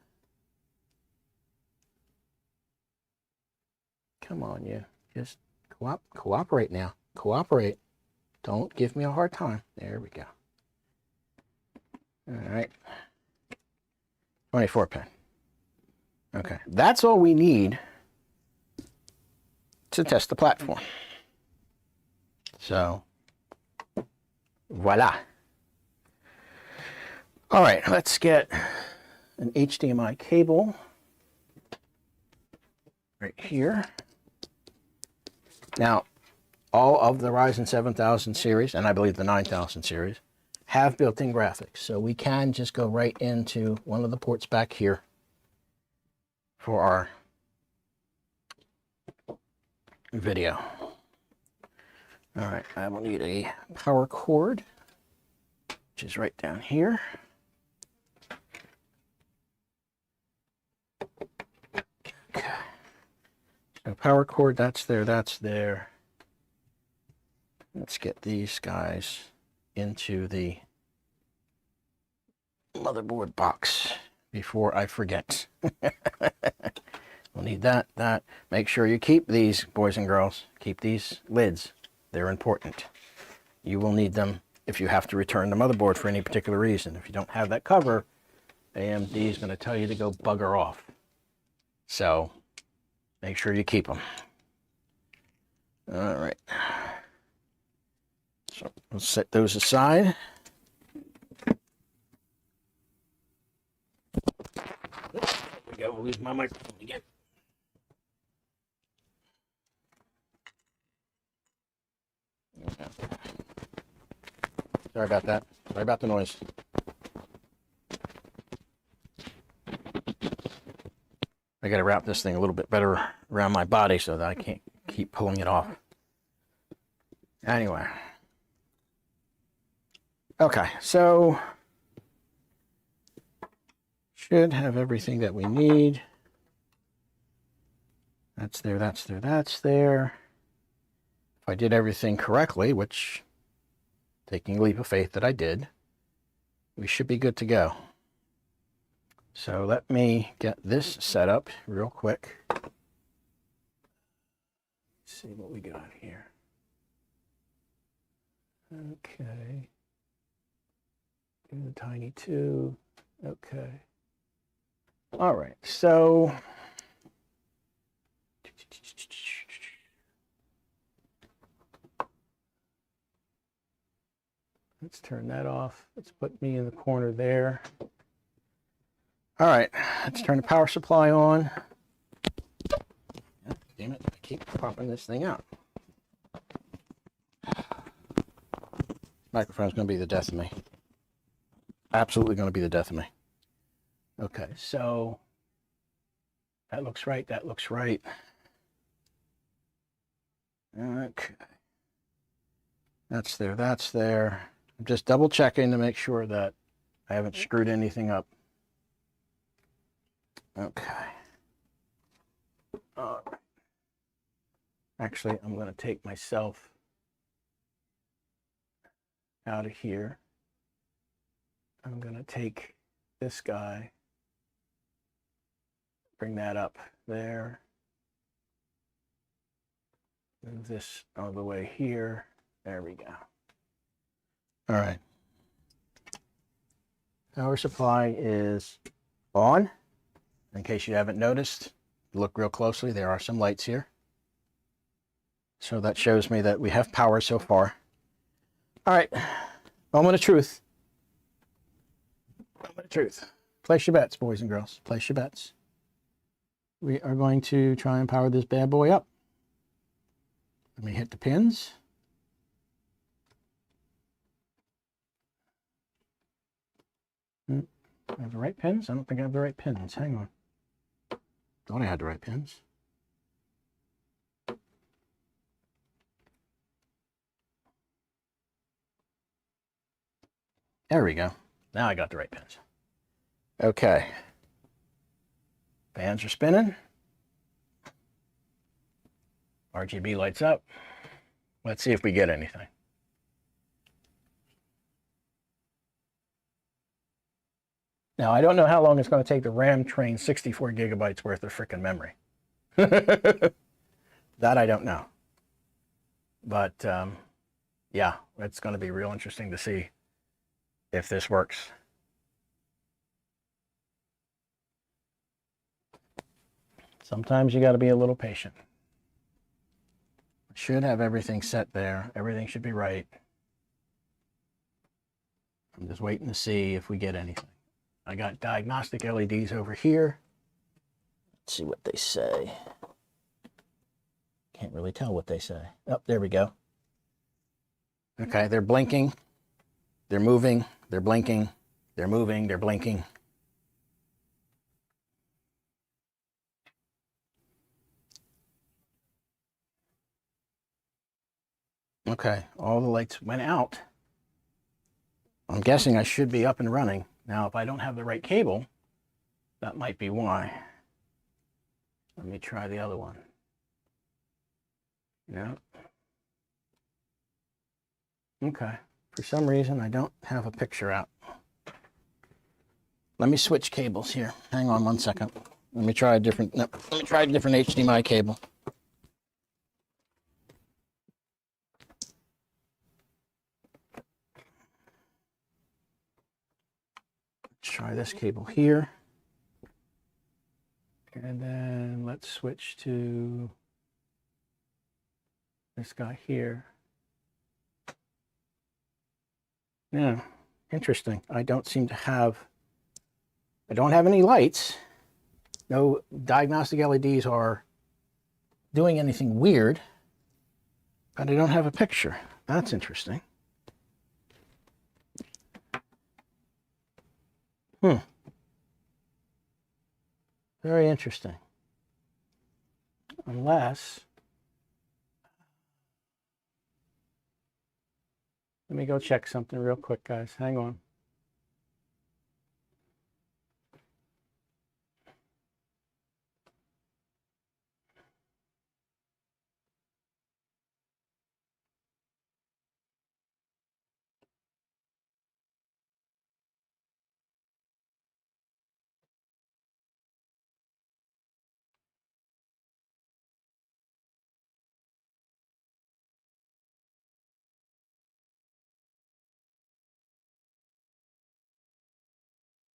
Come on, you. Just cooperate now. Cooperate. Don't give me a hard time. There we go. All right. 24 pin. Okay. That's all we need to test the platform. So, voila. All right, let's get an HDMI cable right here. Now, all of the Ryzen 7000 series, and I believe the 9000 series, have built-in graphics. So we can just go right into one of the ports back here for our video. All right, I will need a power cord, which is right down here. Okay. So power cord, that's there, that's there. Let's get these guys into the motherboard box before I forget. We'll need that. Make sure you keep these, boys and girls. Keep these lids. They're important. You will need them if you have to return the motherboard for any particular reason. If you don't have that cover, AMD is going to tell you to go bugger off. So make sure you keep them. All right. So we'll set those aside. There we go. We'll lose my microphone again. Sorry about that. Sorry about the noise. I got to wrap this thing a little bit better around my body so that I can't keep pulling it off. Anyway. Okay, so should have everything that we need. That's there, that's there, that's there. If I did everything correctly, which taking a leap of faith that I did, we should be good to go. So let me get this set up real quick. Let's see what we got here. Okay. Do the tiny two. Okay. All right. So let's turn that off. Let's put me in the corner there. All right. Let's turn the power supply on. Damn it. I keep popping this thing out. Microphone's going to be the death of me. Absolutely going to be the death of me. Okay, so that looks right. That looks right. Okay. That's there. That's there. I'm just double checking to make sure that I haven't screwed anything up. Okay. All right. Actually, I'm going to take myself out of here. I'm going to take this guy, bring that up there, move this all the way here. There we go. All right. Power supply is on. In case you haven't noticed, look real closely. There are some lights here. So that shows me that we have power so far. All right. Moment of truth. Moment of truth. Place your bets, boys and girls. Place your bets. We are going to try and power this bad boy up. Let me hit the pins. I have the right pins? I don't think I have the right pins. Hang on. Thought I had the right pins. There we go. Now I got the right pins. Okay. Fans are spinning. RGB lights up. Let's see if we get anything. Now, I don't know how long it's going to take to RAM train 64 gigabytes worth of freaking memory. That I don't know. But, yeah, it's going to be real interesting to see if this works. Sometimes you got to be a little patient. Should have everything set there. Everything should be right. I'm just waiting to see if we get anything. I got diagnostic LEDs over here. Let's see what they say. Can't really tell what they say. Oh, there we go. Okay, they're blinking. They're moving. They're blinking. They're moving. They're blinking. Okay, all the lights went out. I'm guessing I should be up and running. Now, if I don't have the right cable, that might be why. Let me try the other one. No. Okay. For some reason, I don't have a picture out. Let me switch cables here. Hang on 1 second. Let me try a different, no, let me try a different HDMI cable. Let's try this cable here. And then let's switch to this guy here. Yeah, interesting. I don't have any lights. No diagnostic LEDs are doing anything weird, but I don't have a picture. That's interesting. Very interesting. Unless, let me go check something real quick, guys. Hang on.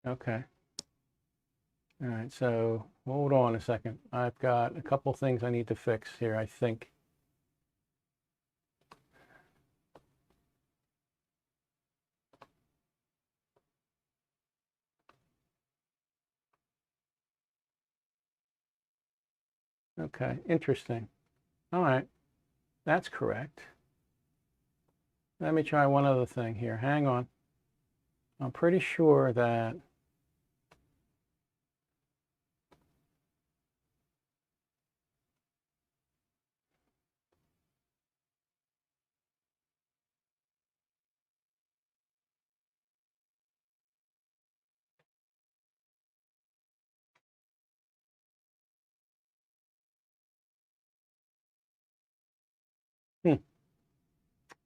Okay. All right, so hold on a second. I've got a couple things I need to fix here, I think. Okay, interesting. All right, that's correct. Let me try one other thing here. Hang on. I'm pretty sure that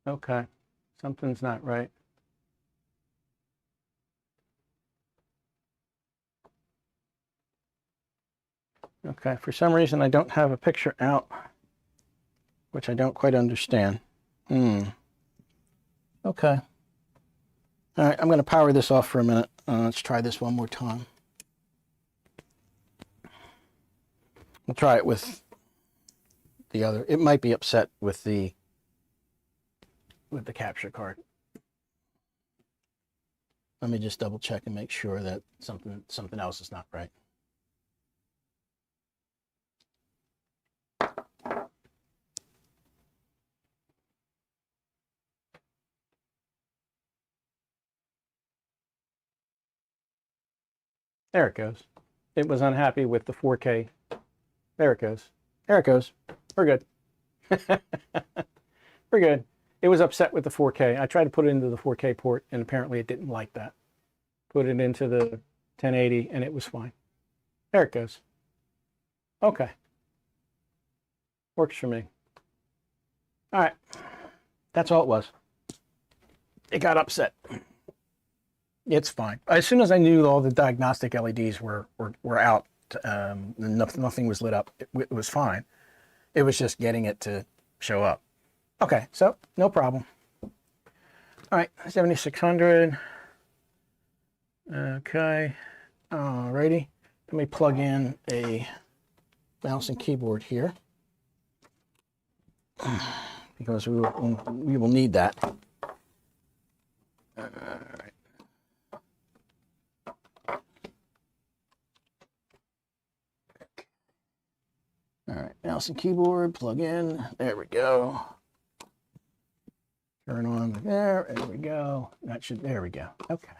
okay, something's not right. Okay, for some reason I don't have a picture out, which I don't quite understand. Okay. All right, I'm going to power this off for a minute. Let's try this one more time. We'll try it with the other. It might be upset with the capture card. Let me just double check and make sure that something else is not right. There it goes. It was unhappy with the 4K. There it goes. There it goes. We're good. We're good. it was upset with the 4K. I tried to put it into the 4K port, and apparently it didn't like that. Put it into the 1080, and it was fine. There it goes. Okay. Works for me. All right. That's all it was. It got upset. It's fine. As soon as I knew all the diagnostic LEDs were out, nothing was lit up, it was fine. It was just getting it to show up. Okay, so no problem. All right, 7600. Okay, alrighty. Let me plug in a mouse and keyboard here because we will need that. All right. All right, mouse and keyboard, plug in. There we go. Turn on there. There we go. That should. There we go. Okay.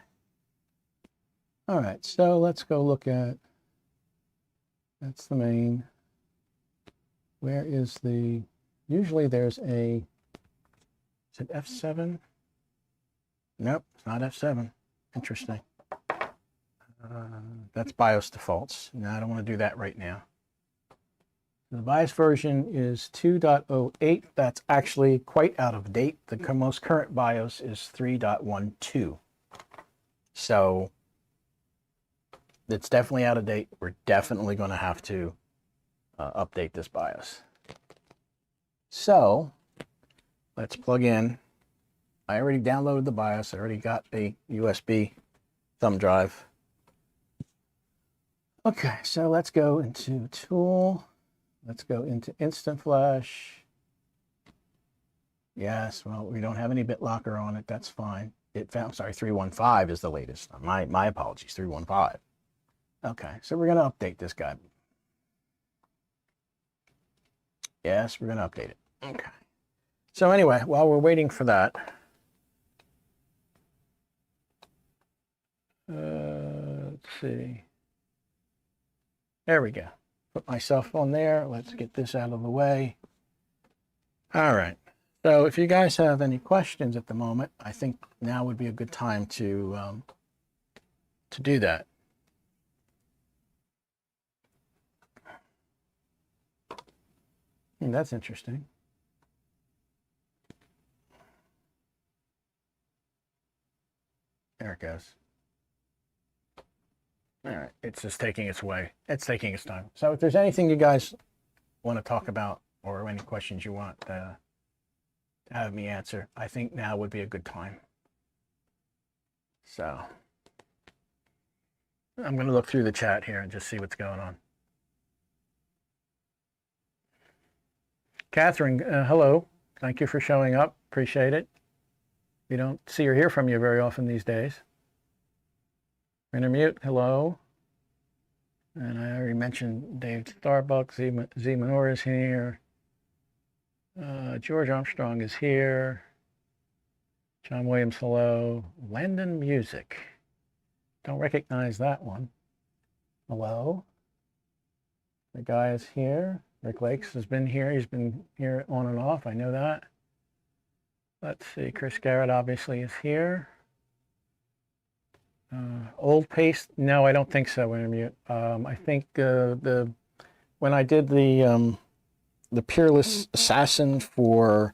All right. So let's go look at. That's the main. Where is the? Usually there's a. Is it F7? Nope, it's not F7. Interesting. That's BIOS defaults. No, I don't want to do that right now. The BIOS version is 2.08. That's actually quite out of date. The most current BIOS is 3.12. So it's definitely out of date. We're definitely going to have to update this BIOS. So let's plug in. I already downloaded the BIOS. I already got a USB thumb drive. Okay, so let's go into Tool. Let's go into Instant Flash. Yes, well, we don't have any BitLocker on it. That's fine. I'm sorry, 315 is the latest. My apologies, 315. Okay, so we're going to update this guy. Yes, we're going to update it. Okay. So anyway, while we're waiting for that, let's see. There we go. Put myself on there. Let's get this out of the way. All right. So if you guys have any questions at the moment, I think now would be a good time to do that. That's interesting. There it goes. All right, it's just taking its way. It's taking its time. So if there's anything you guys want to talk about or any questions you want to have me answer, I think now would be a good time. So I'm going to look through the chat here and just see what's going on. Catherine, hello. Thank you for showing up. Appreciate it. We don't see or hear from you very often these days. Intermute, hello. And I already mentioned Dave Starbucks, Z Manor is here. George Armstrong is here. John Williams, hello. Landon Music. Don't recognize that one. Hello. The guy is here. Rick Lakes has been here. He's been here on and off. I know that. Let's see. Chris Garrett obviously is here. Old Paste? No, I don't think so. Intermute. I think when I did the Peerless Assassin for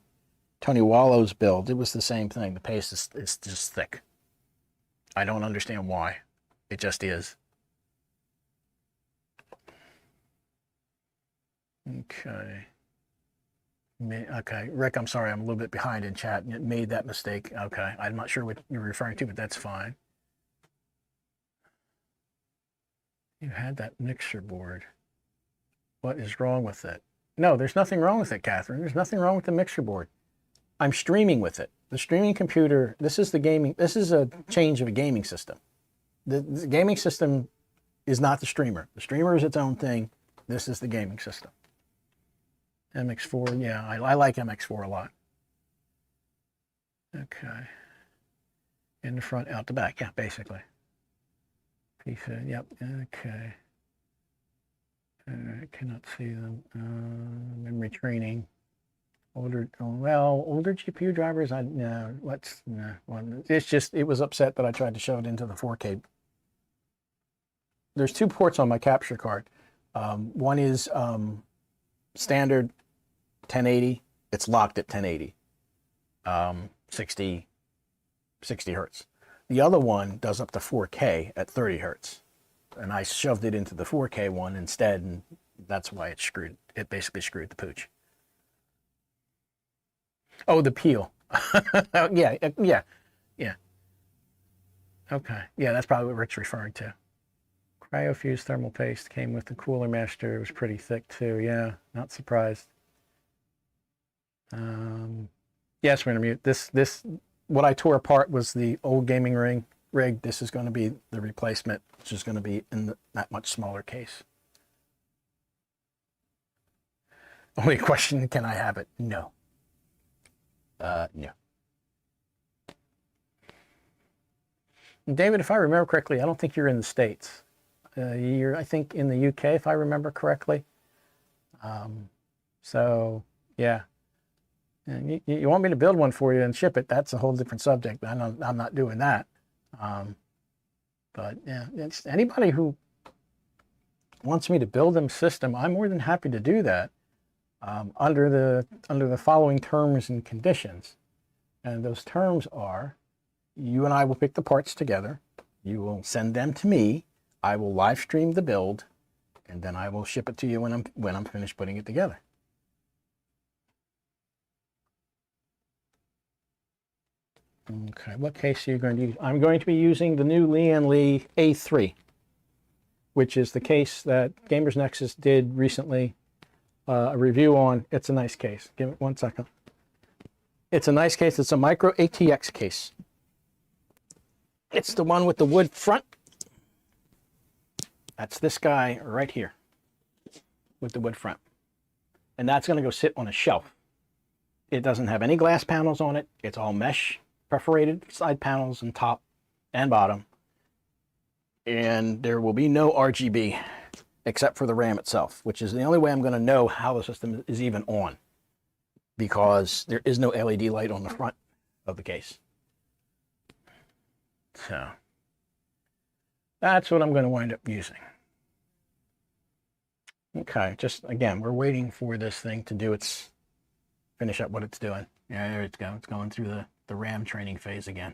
Tony Wallow's build, it was the same thing. The paste is just thick. I don't understand why. It just is. Okay. Okay, Rick, I'm sorry. I'm a little bit behind in chat. It made that mistake. Okay, I'm not sure what you're referring to, but that's fine. You had that mixer board. What is wrong with it? No, there's nothing wrong with it, Catherine. There's nothing wrong with the mixer board. I'm streaming with it. The streaming computer, this is the gaming, this is a change of a gaming system. The gaming system is not the streamer. The streamer is its own thing. This is the gaming system. MX4, yeah, I like MX4 a lot. Okay. In the front, out the back, yeah, basically. Yep, okay. I cannot see them. Memory training. older GPU drivers, it's just, it was upset that I tried to shove it into the 4K. There's 2 ports on my capture card. One is standard 1080. It's locked at 1080, 60 hertz. The other one does up to 4K at 30 hertz. And I shoved it into the 4K one instead, and that's why it basically screwed the pooch. Oh, the peel. Yeah. Okay. Yeah, that's probably what Rick's referring to. Cryofused thermal paste came with the cooler master. It was pretty thick too. Yeah, not surprised. Yes, we're gonna mute this. What I tore apart was the old gaming rig. This is going to be the replacement, which is going to be in that much smaller case. Only question: can I have it? No. No. David, if I remember correctly, I don't think you're in the States. You're, I think, in the UK, if I remember correctly. So, yeah. And you want me to build one for you and ship it, that's a whole different subject. I'm not doing that. But, yeah, it's anybody who wants me to build them system, I'm more than happy to do that under the following terms and conditions. And those terms are, you and I will pick the parts together. You will send them to me. I will live stream the build, and then I will ship it to you when I'm finished putting it together. Okay, what case are you going to use? I'm going to be using the new Lian Li A3, which is the case that Gamers Nexus did recently a review on. It's a nice case. Give it 1 second. It's a nice case. It's a micro ATX case. It's the one with the wood front. That's this guy right here with the wood front. And that's going to go sit on a shelf. It doesn't have any glass panels on it. It's all mesh perforated side panels and top and bottom. And there will be no RGB except for the RAM itself, which is the only way I'm going to know how the system is even on, because there is no LED light on the front of the case. So that's what I'm going to wind up using. Okay, just again, we're waiting for this thing to do finish up what it's doing. Yeah, there it's going. It's going through the RAM training phase again.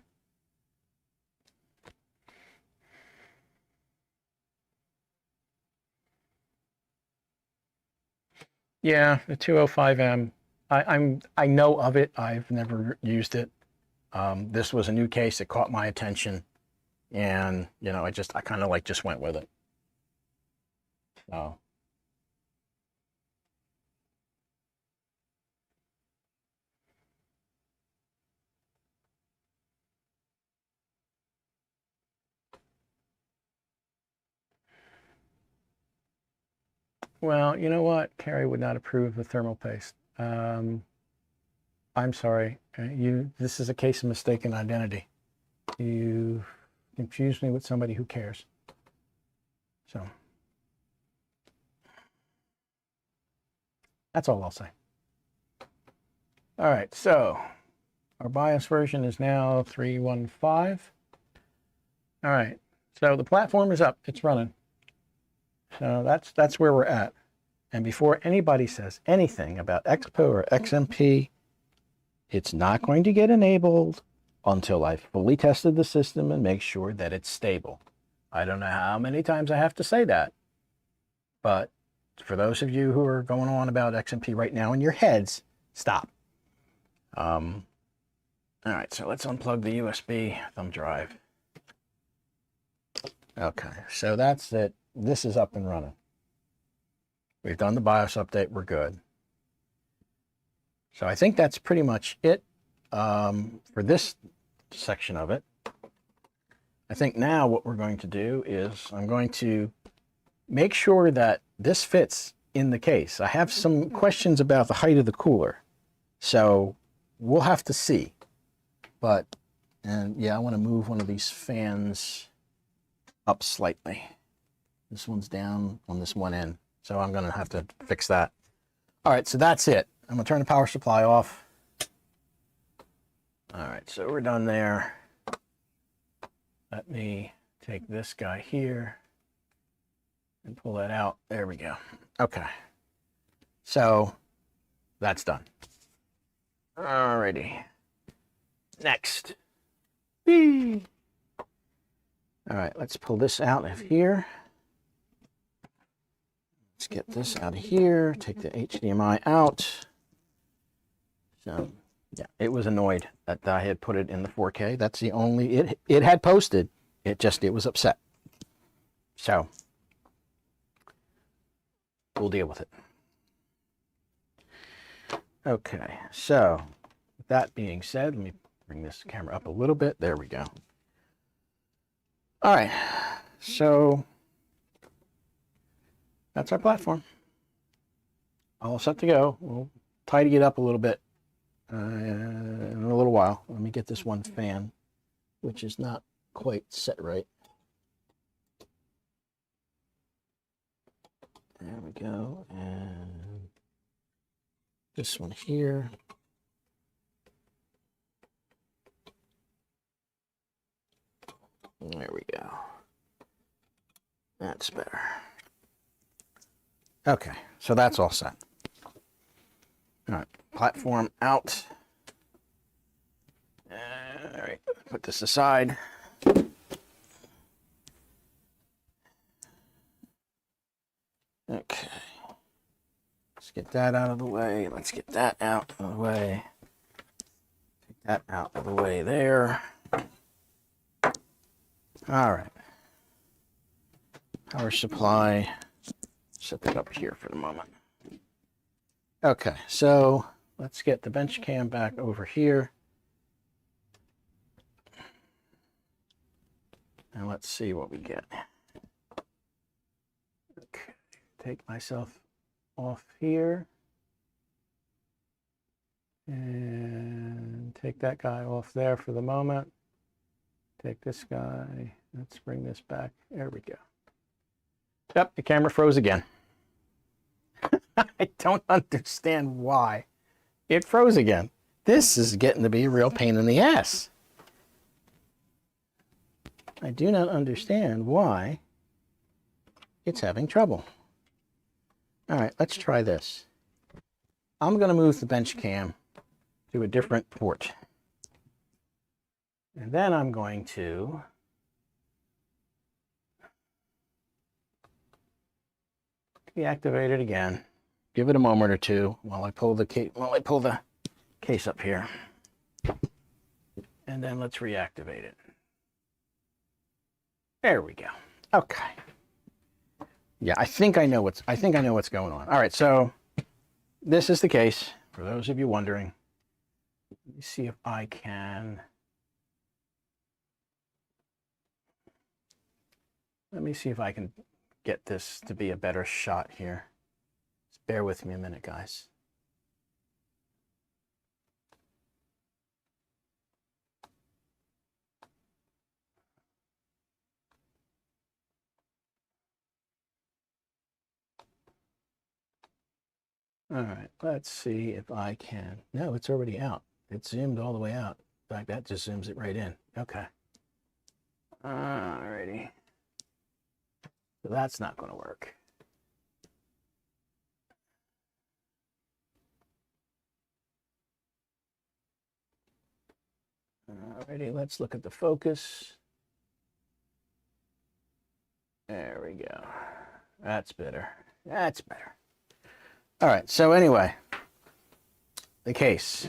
Yeah, the 205M. I know of it. I've never used it. This was a new case that caught my attention, and I kind of just went with it. So. Well, you know what? Carrie would not approve of thermal paste. I'm sorry. This is a case of mistaken identity. You confused me with somebody who cares. So that's all I'll say. All right, so our BIOS version is now 3.15. All right, so the platform is up. It's running. So that's where we're at. And before anybody says anything about Expo or XMP, it's not going to get enabled until I've fully tested the system and make sure that it's stable. I don't know how many times I have to say that, but for those of you who are going on about XMP right now in your heads, stop. All right, so let's unplug the USB thumb drive. Okay, so that's it. This is up and running. We've done the BIOS update. We're good. So I think that's pretty much it for this section of it. I think now what we're going to do is I'm going to make sure that this fits in the case. I have some questions about the height of the cooler, so we'll have to see. And yeah, I want to move one of these fans up slightly. This one's down on this one end, so I'm going to have to fix that. All right, so that's it. I'm gonna turn the power supply off. All right, so we're done there. Let me take this guy here and pull that out. There we go. Okay. So that's done. Alrighty. Next. Whee! All right, let's pull this out of here. Let's get this out of here. Take the HDMI out. So, yeah, it was annoyed that I had put it in the 4K. That's the only, it had posted. It was upset. So, we'll deal with it. Okay, so with that being said, let me bring this camera up a little bit. There we go. All right, so that's our platform. All set to go. We'll tidy it up a little bit in a little while. Let me get this one fan, which is not quite set right. There we go. And this one here. There we go. That's better. Okay, so that's all set. All right, platform out. All right, put this aside. Okay. Let's get that out of the way. Let's get that out of the way. Take that out of the way there. All right. Power supply. Set that up here for the moment. Okay, so let's get the bench cam back over here. And let's see what we get. Okay, take myself off here. And take that guy off there for the moment. Take this guy. Let's bring this back. There we go. Yep, the camera froze again. I don't understand why it froze again. This is getting to be a real pain in the ass. I do not understand why it's having trouble. All right, let's try this. I'm going to move the bench cam to a different port. And then I'm going to deactivate it again. Give it a moment or two while I pull the case up here. And then let's reactivate it. There we go. Okay. Yeah, I think I know what's going on. All right, so this is the case for those of you wondering. Let me see if I can. Let me see if I can get this to be a better shot here. Just bear with me a minute, guys. All right, let's see if I can. No, it's already out. It zoomed all the way out. In fact, that just zooms it right in. Okay. All righty. So that's not going to work. Alrighty, let's look at the focus. There we go. That's better. That's better. All right, so anyway, the case.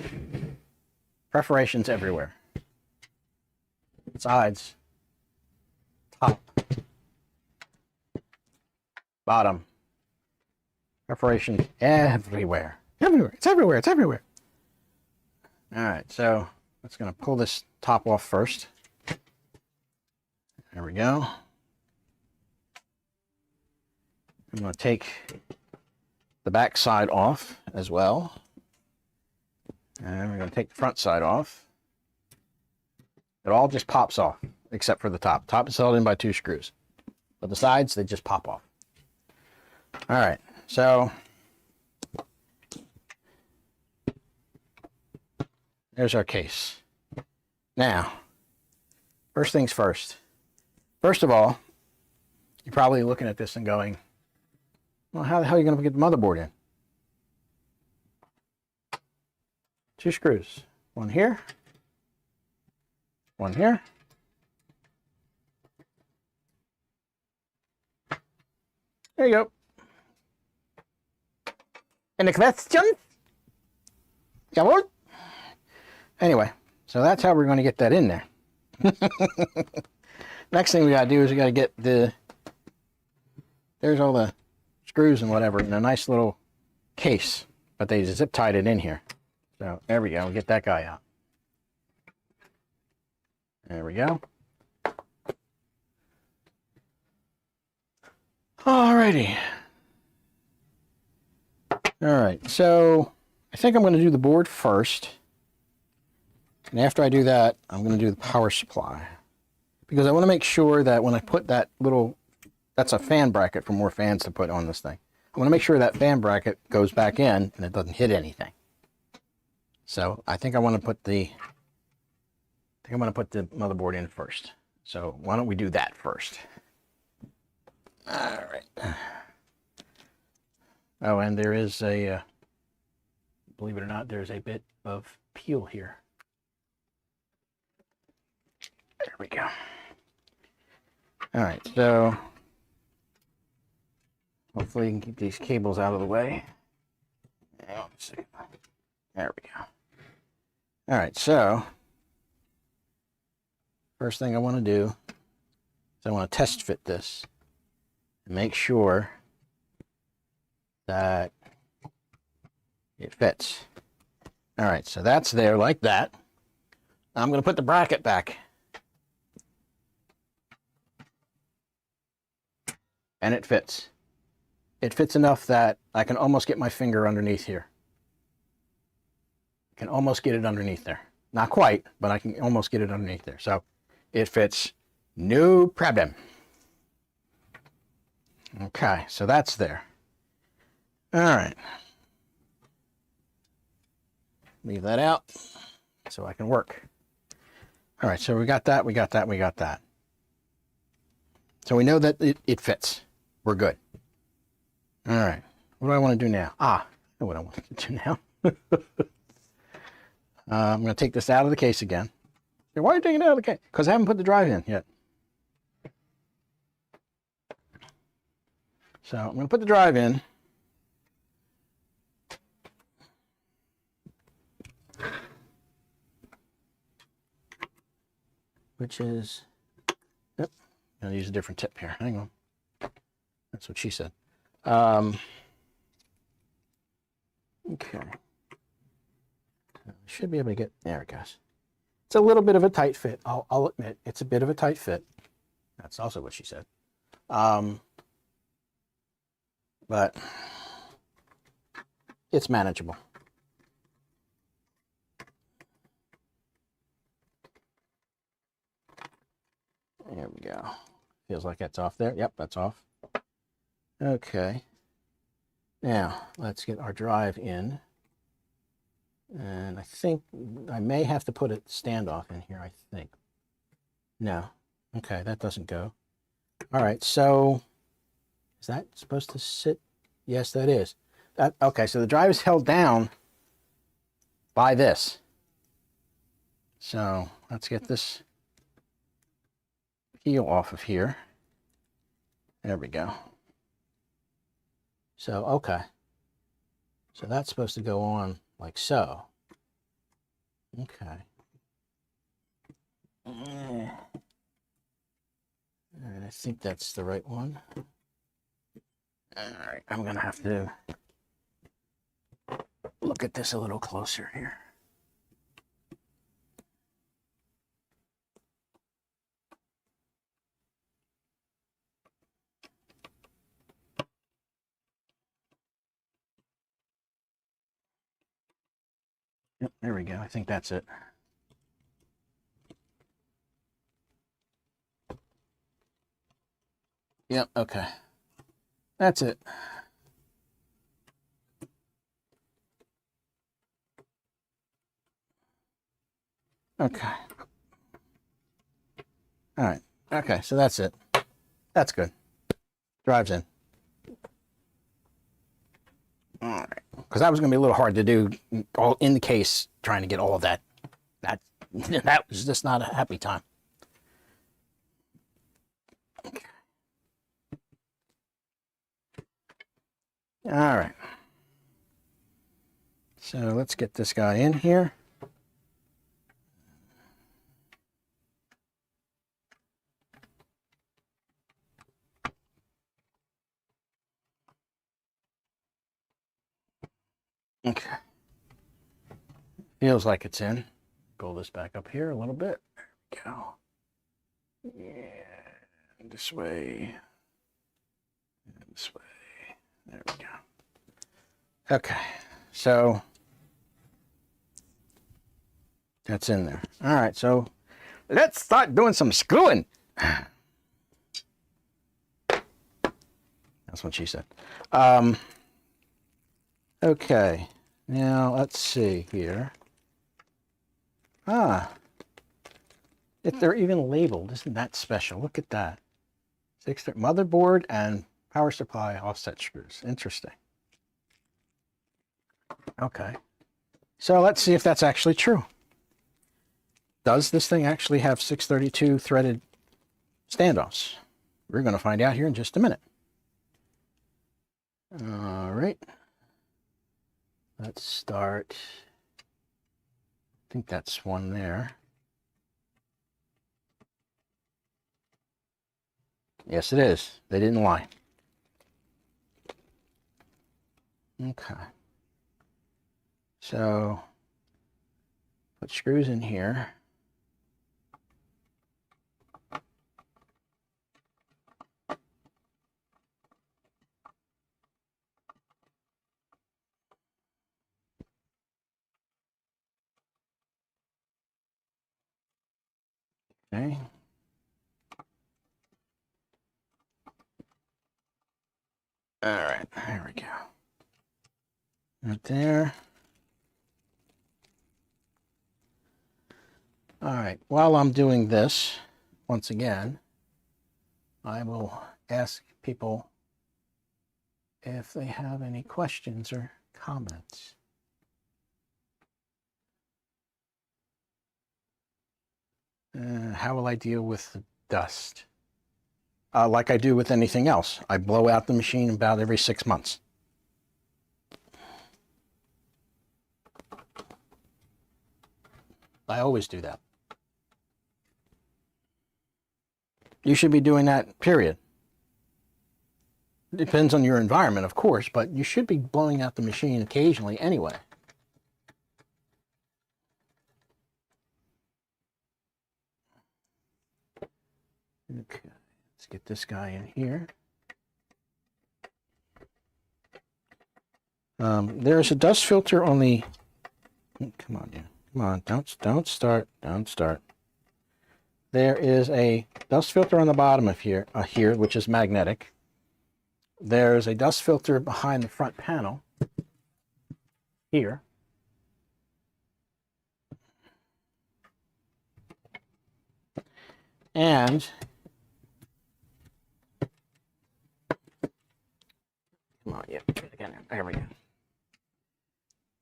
Perforations everywhere. Sides. Top. Bottom. Perforations everywhere. Everywhere. It's everywhere. It's everywhere. All right, so that's going to pull this top off first. There we go. I'm going to take the back side off as well. And we're going to take the front side off. It all just pops off, except for the top. Top is held in by 2 screws. But the sides, they just pop off. All right, so There's our case. Now, first things first. First of all, you're probably looking at this and going, well, how the hell are you going to get the motherboard in? 2 screws. One here. One here. There you go. Any questions? Jawohl. Anyway, so that's how we're going to get that in there. Next thing we got to do is we got to get there's all the screws and whatever in a nice little case, but they zip tied it in here. So there we go. We'll get that guy out. There we go. Alrighty. Alright, so I think I'm going to do the board first. And after I do that, I'm going to do the power supply. Because I want to make sure that when I put that little, that's a fan bracket for more fans to put on this thing. I want to make sure that fan bracket goes back in and it doesn't hit anything. So I think I want to put the, motherboard in first. So why don't we do that first? All right. Oh, and there is a, believe it or not, there's a bit of peel here. There we go. All right, so hopefully you can keep these cables out of the way. Let's see. There we go. All right, so first thing I want to do is I want to test fit this and make sure that it fits. All right, so that's there like that. I'm going to put the bracket back. And it fits. It fits enough that I can almost get my finger underneath here. I can almost get it underneath there. Not quite, but I can almost get it underneath there. So it fits, no problem. Okay, so that's there. All right. Leave that out so I can work. All right, so we got that, we got that, we got that. So we know that it fits. We're good. All right. What do I want to do now? I know what I want to do now. I'm going to take this out of the case again. Why are you taking it out of the case? Because I haven't put the drive in yet. So I'm going to put the drive in. Which is, yep, I'm going to use a different tip here. Hang on. That's what she said. Okay. Should be able to get, there it goes. It's a little bit of a tight fit. I'll admit, it's a bit of a tight fit. That's also what she said. But it's manageable. There we go. Feels like that's off there. Yep, that's off. Okay. Now, let's get our drive in. And I think I may have to put a standoff in here, I think. No. Okay, that doesn't go. All right, so is that supposed to sit? Yes, that is. Okay, so the drive is held down by this. So let's get this peel off of here. There we go. So, okay. So that's supposed to go on like so. Okay. And I think that's the right one. All right, I'm going to have to look at this a little closer here. Yep, there we go. I think that's it. Yep, okay. That's it. Okay. All right. Okay, so that's it. That's good. Drive's in. All right. Because that was going to be a little hard to do all in the case, trying to get all of that. That was just not a happy time. All right. So let's get this guy in here. Okay. Feels like it's in. Pull this back up here a little bit. There we go. Yeah. This way. And this way. There we go. Okay. So that's in there. All right. So let's start doing some screwing. That's what she said. Okay. Now let's see here. If they're even labeled, isn't that special? Look at that. Motherboard and power supply offset screws. Interesting. Okay. So let's see if that's actually true. Does this thing actually have 632 threaded standoffs? We're going to find out here in just a minute. All right. Let's start. I think that's one there. Yes, it is. They didn't lie. Okay. So, put screws in here. Okay. All right, there we go. Right there. All right, while I'm doing this, once again, I will ask people if they have any questions or comments. How will I deal with the dust? Like I do with anything else. I blow out the machine about every 6 months. I always do that. You should be doing that, period. It depends on your environment, of course, but you should be blowing out the machine occasionally anyway. Okay, let's get this guy in here. There's a dust filter on the. Come on, yeah. Come on, don't start. There is a dust filter on the bottom of here, which is magnetic. There's a dust filter behind the front panel here. And come on, yeah, there we go.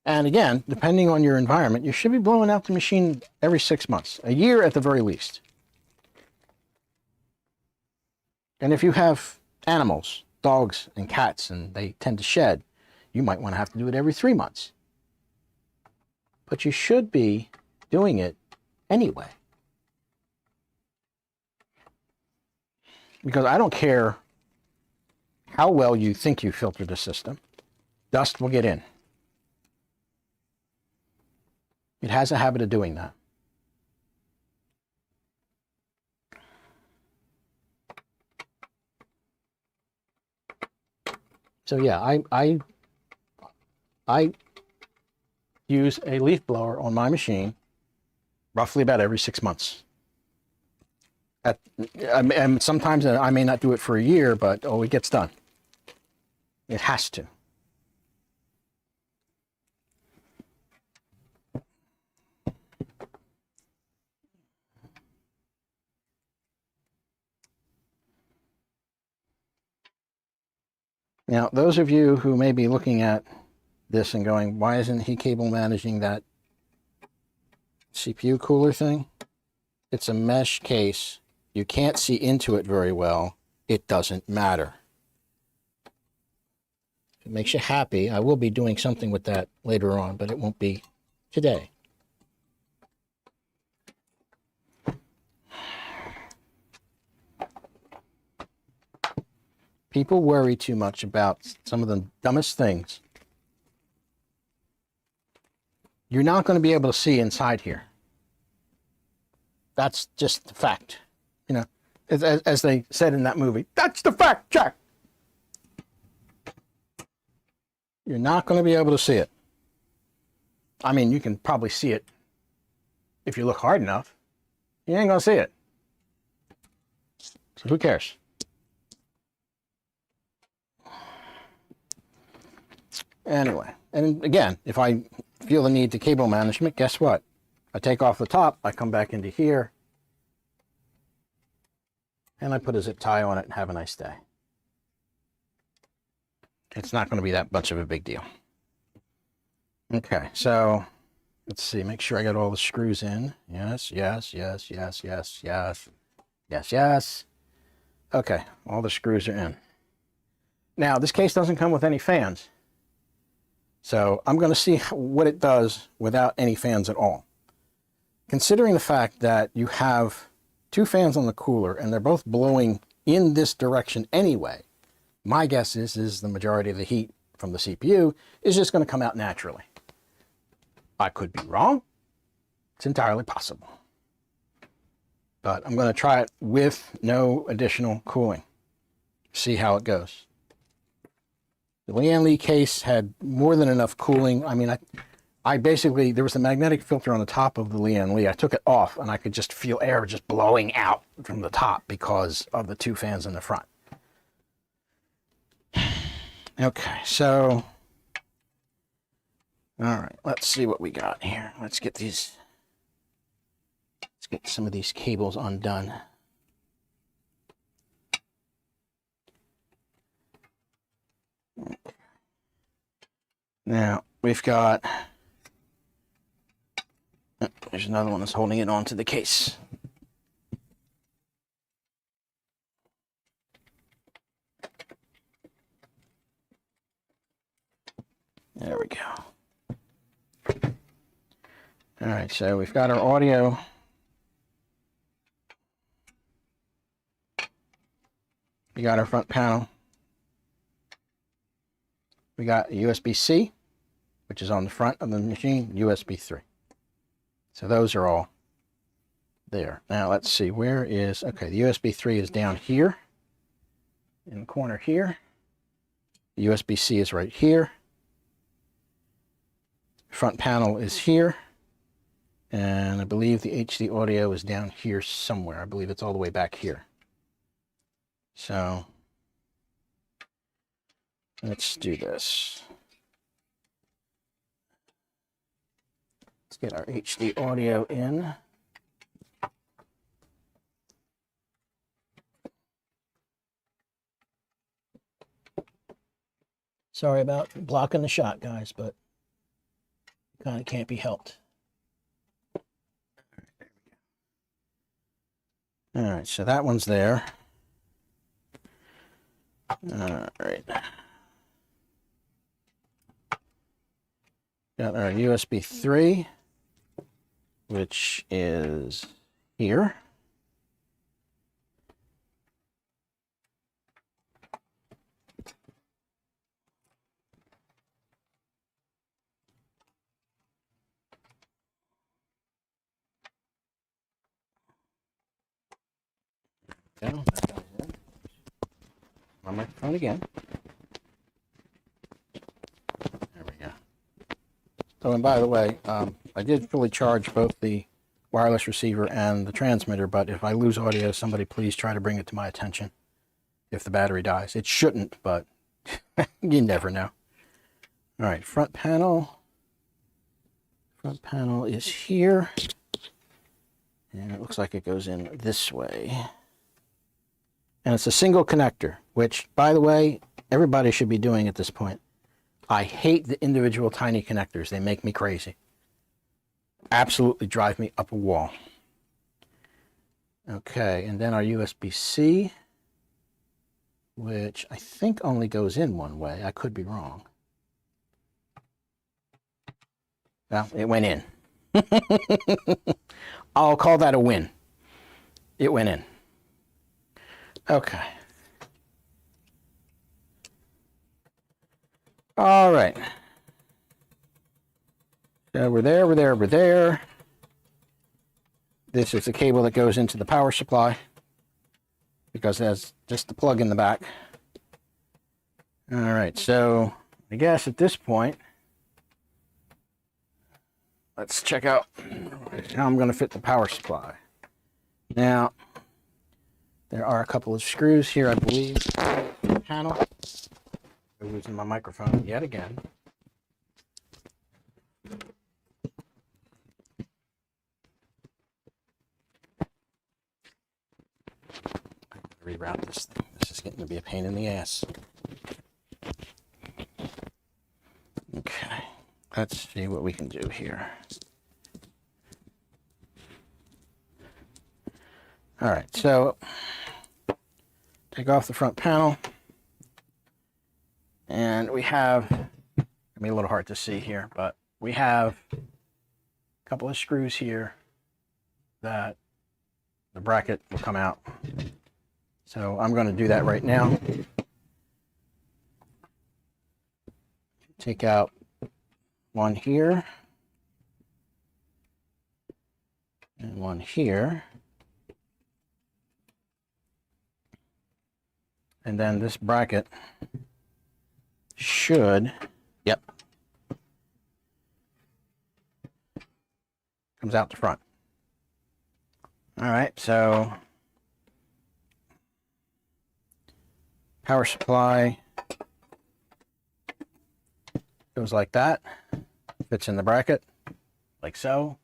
And again, depending on your environment, you should be blowing out the machine every 6 months, a year at the very least. And if you have animals, dogs and cats, and they tend to shed, you might want to have to do it every 3 months. But you should be doing it anyway. Because I don't care how well you think you filter the system, dust will get in. It has a habit of doing that. So yeah, I use a leaf blower on my machine roughly about every 6 months. And sometimes I may not do it for a year, but it gets done. It has to. Now, those of you who may be looking at this and going, why isn't he cable managing that CPU cooler thing? It's a mesh case. You can't see into it very well. It doesn't matter. If it makes you happy, I will be doing something with that later on, but it won't be today. People worry too much about some of the dumbest things. You're not going to be able to see inside here. That's just the fact. You know, as they said in that movie, that's the fact, Jack. You're not going to be able to see it. I mean, you can probably see it if you look hard enough. You ain't going to see it. So who cares? Anyway, and again, if I feel the need to cable management, guess what? I take off the top, I come back into here, and I put a zip tie on it and have a nice day. It's not going to be that much of a big deal. Okay, so let's see, make sure I got all the screws in. Yes, yes, yes, yes, yes, yes, yes, yes. Okay, all the screws are in. Now, this case doesn't come with any fans. So I'm going to see what it does without any fans at all. Considering the fact that you have two fans on the cooler and they're both blowing in this direction anyway, my guess is the majority of the heat from the CPU is just going to come out naturally. I could be wrong. It's entirely possible. But I'm going to try it with no additional cooling. See how it goes. The Lian Li case had more than enough cooling. I mean, I basically, there was a magnetic filter on the top of the Lian Li. I took it off and I could just feel air just blowing out from the top because of the two fans in the front. Okay, so, all right, let's see what we got here. Let's get some of these cables undone. Now, we've got, there's another one that's holding it onto the case. There we go. All right, so we've got our audio. We got our front panel. We got a USB-C, which is on the front of the machine, USB 3. So those are all there. Now let's see, where is, okay, the USB 3 is down here, in the corner here. The USB-C is right here. Front panel is here. And I believe the HD audio is down here somewhere. I believe it's all the way back here. So let's do this. Let's get our HD audio in. Sorry about blocking the shot, guys, but kind of can't be helped. All right, so that one's there. All right. Got our USB 3, which is here. My microphone again. There we go. Oh, and by the way, I did fully charge both the wireless receiver and the transmitter, but if I lose audio, somebody please try to bring it to my attention if the battery dies. It shouldn't, but you never know. All right, front panel. Front panel is here. And it looks like it goes in this way. And it's a single connector, which, by the way, everybody should be doing at this point. I hate the individual tiny connectors. They make me crazy. Absolutely drive me up a wall. Okay, and then our USB-C, which I think only goes in one way. I could be wrong. Well, it went in. I'll call that a win. It went in. Okay. All right. So we're there. This is the cable that goes into the power supply because it has just the plug in the back. All right, so I guess at this point, let's check out how I'm going to fit the power supply. Now, there are a couple of screws here, I believe, in the panel. I'm losing my microphone yet again. Reroute this thing. This is getting to be a pain in the ass. Okay, let's see what we can do here. All right, so take off the front panel, and we have, it's gonna be a little hard to see here, but we have a couple of screws here that the bracket will come out. So I'm going to do that right now. Take out one here and one here. And then this bracket should, yep, comes out the front. All right, so power supply goes like that, fits in the bracket, like so.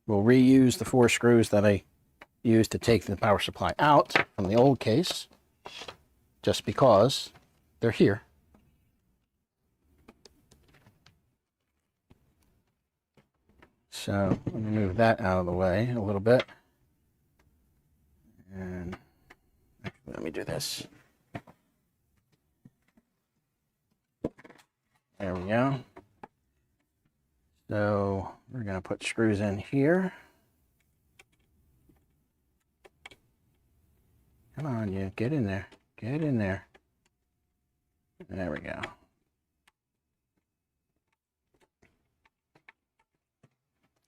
We'll reuse the 4 screws that I used to take the power supply out from the old case, just because they're here. So let me move that out of the way a little bit. And let me do this. There we go. So we're going to put screws in here. Come on, you get in there. Get in there. There we go.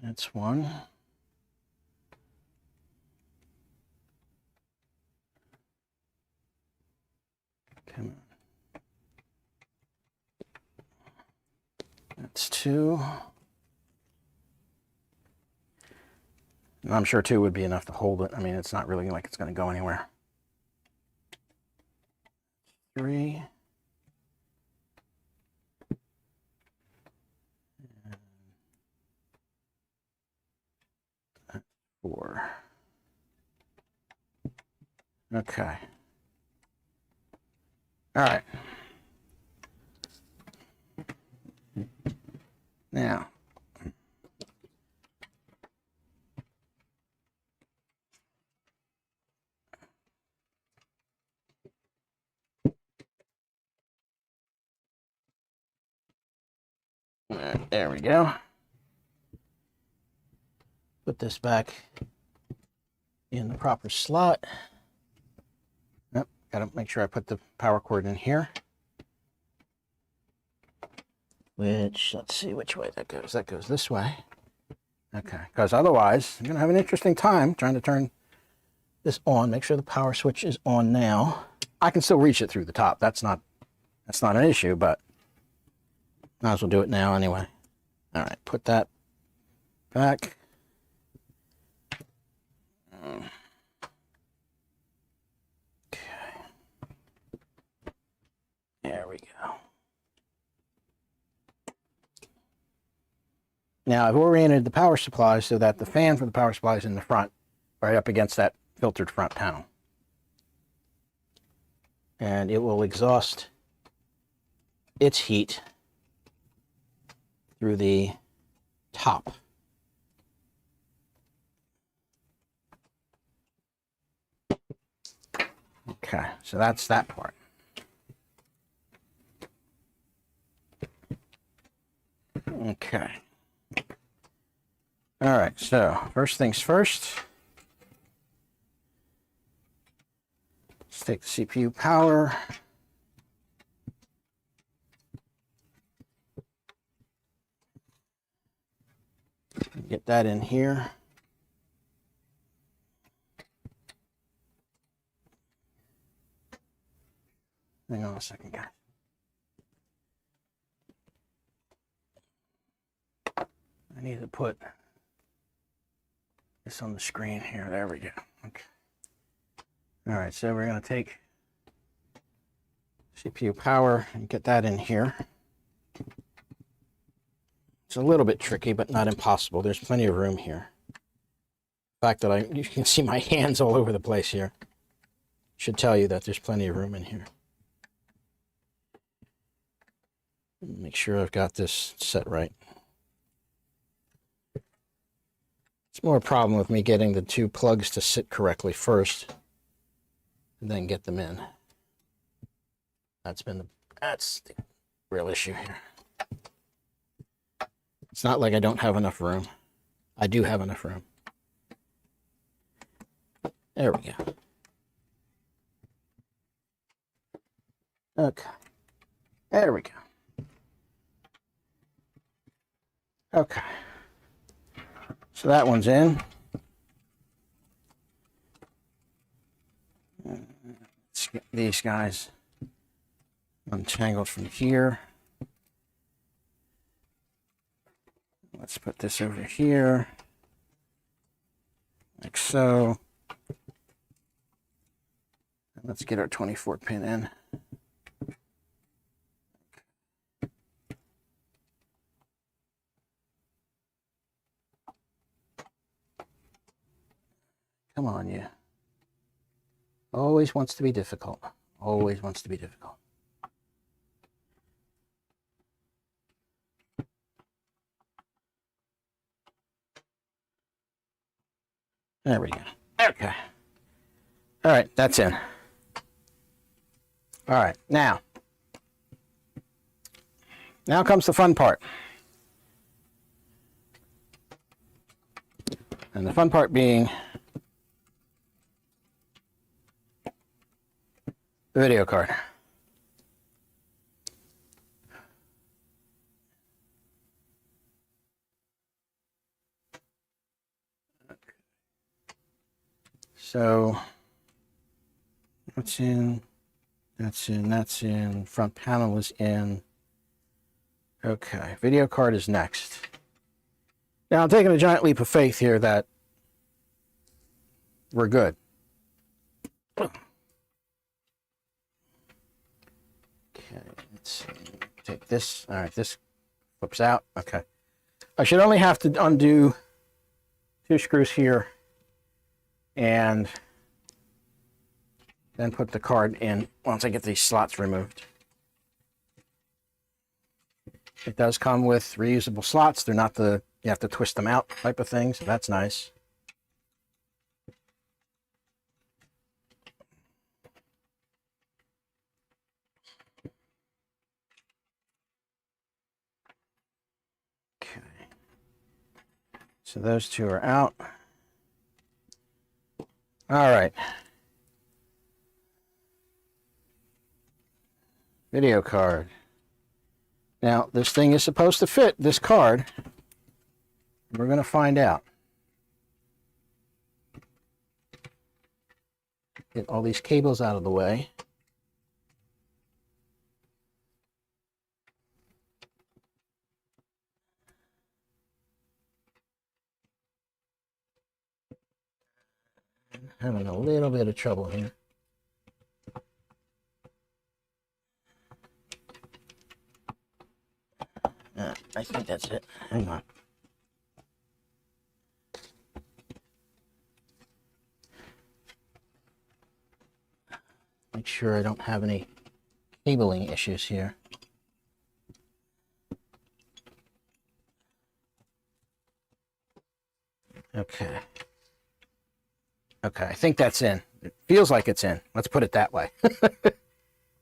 That's one. Come on. That's 2. And I'm sure 2 would be enough to hold it. I mean, it's not really like it's going to go anywhere. 3. And 4. Okay. All right. Now, there we go. Put this back in the proper slot. Yep, gotta make sure I put the power cord in here. Which, let's see which way that goes. That goes this way. Okay, because otherwise, I'm going to have an interesting time trying to turn this on. Make sure the power switch is on now. I can still reach it through the top. That's not an issue, but might as well do it now anyway. All right, put that back. Okay. There we go. Now I've oriented the power supply so that the fan for the power supply is in the front, right up against that filtered front panel. And it will exhaust its heat through the top. Okay, so that's that part. Okay. All right, so first things first. Let's take the CPU power. Get that in here. Hang on a second, guys. I need to put this on the screen here. There we go. Okay. All right, so we're going to take CPU power and get that in here. It's a little bit tricky, but not impossible. There's plenty of room here. The fact that you can see my hands all over the place here should tell you that there's plenty of room in here. Make sure I've got this set right. It's more a problem with me getting the two plugs to sit correctly first and then get them in. That's the real issue here. It's not like I don't have enough room. I do have enough room. There we go. Okay. There we go. Okay. So that one's in. Let's get these guys untangled from here. Let's put this over here, like so. And let's get our 24 pin in. Come on, you. Always wants to be difficult. Always wants to be difficult. There we go. Okay. All right, that's in. All right, now comes the fun part. And the fun part being the video card. So that's in, that's in, that's in, front panel is in. Okay, video card is next. Now I'm taking a giant leap of faith here that we're good. Okay, let's see. Take this. All right, this flips out. Okay. I should only have to undo 2 screws here and then put the card in once I get these slots removed. It does come with reusable slots. They're not the, you have to twist them out type of thing, so that's nice. Okay. So those two are out. All right. Video card. Now, this thing is supposed to fit this card. We're going to find out. Get all these cables out of the way. Having a little bit of trouble here. I think that's it. Hang on. make sure I don't have any cabling issues here. Okay. Okay, I think that's in. It feels like it's in. Let's put it that way.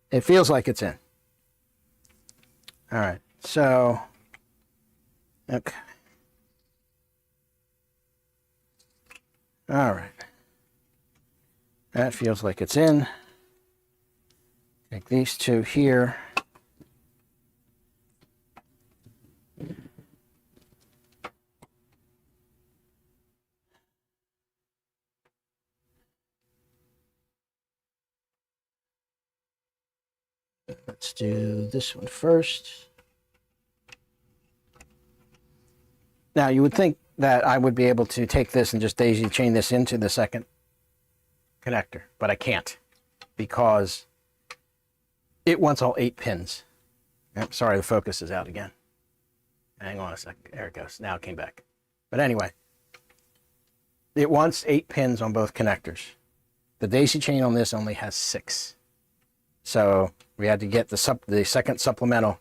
It feels like it's in. All right, so, okay. All right. That feels like it's in. Take these two here. Let's do this one first. Now, you would think that I would be able to take this and just daisy chain this into the second connector, but I can't because it wants all 8 pins. I'm sorry, the focus is out again. Hang on a second. There it goes. Now it came back. But anyway, it wants 8 pins on both connectors. The daisy chain on this only has 6. So we had to get the second supplemental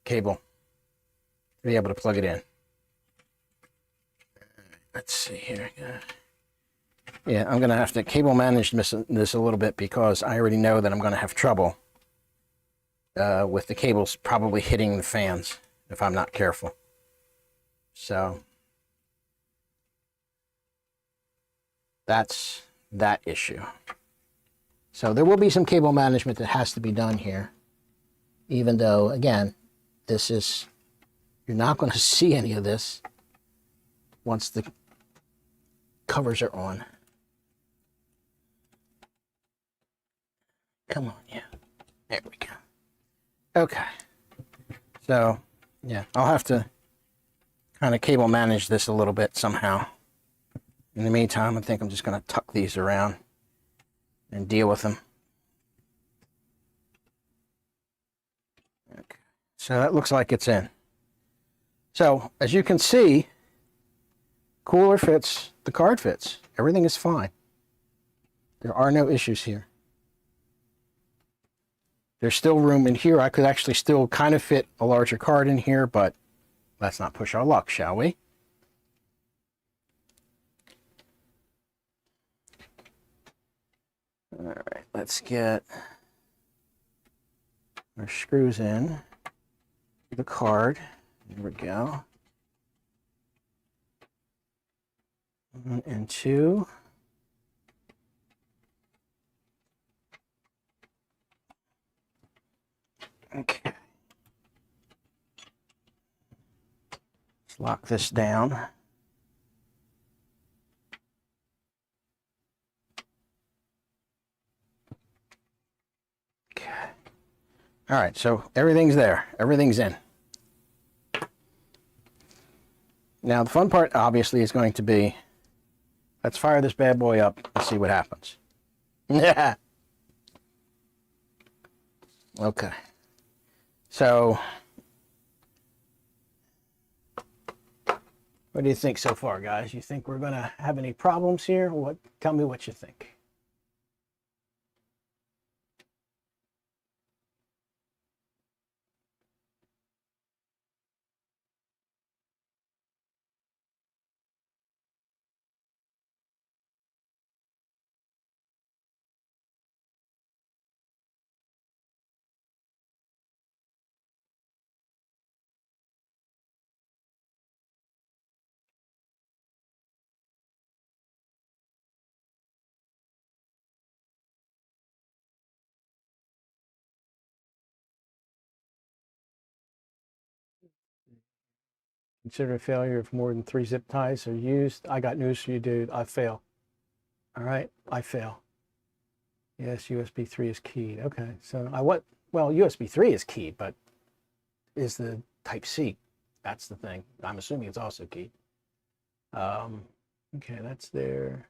cable to be able to plug it in. Let's see here. Yeah, I'm going to have to cable manage this a little bit because I already know that I'm going to have trouble with the cables probably hitting the fans if I'm not careful. So that's that issue. So there will be some cable management that has to be done here, even though, again, this is, you're not going to see any of this once the covers are on. Come on, yeah. There we go. Okay. So, yeah, I'll have to kind of cable manage this a little bit somehow. In the meantime, I think I'm just going to tuck these around and deal with them. Okay. So that looks like it's in. So, as you can see, cooler fits, the card fits. Everything is fine. There are no issues here. There's still room in here. I could actually still kind of fit a larger card in here, but let's not push our luck, shall we? All right, let's get our screws in the card. There we go. 1 and 2. Okay. Let's lock this down. Okay. All right, so everything's there. Everything's in. Now, the fun part, obviously, is going to be, let's fire this bad boy up and see what happens. Yeah. Okay. So, what do you think so far, guys? You think we're going to have any problems here? What? Tell me what you think. Consider a failure if more than 3 zip ties are used. I got news for you, dude. I fail. All right, I fail. Yes, USB 3 is keyed. Okay, so well, USB 3 is keyed, but is the Type-C? That's the thing. I'm assuming it's also keyed. Okay, that's there.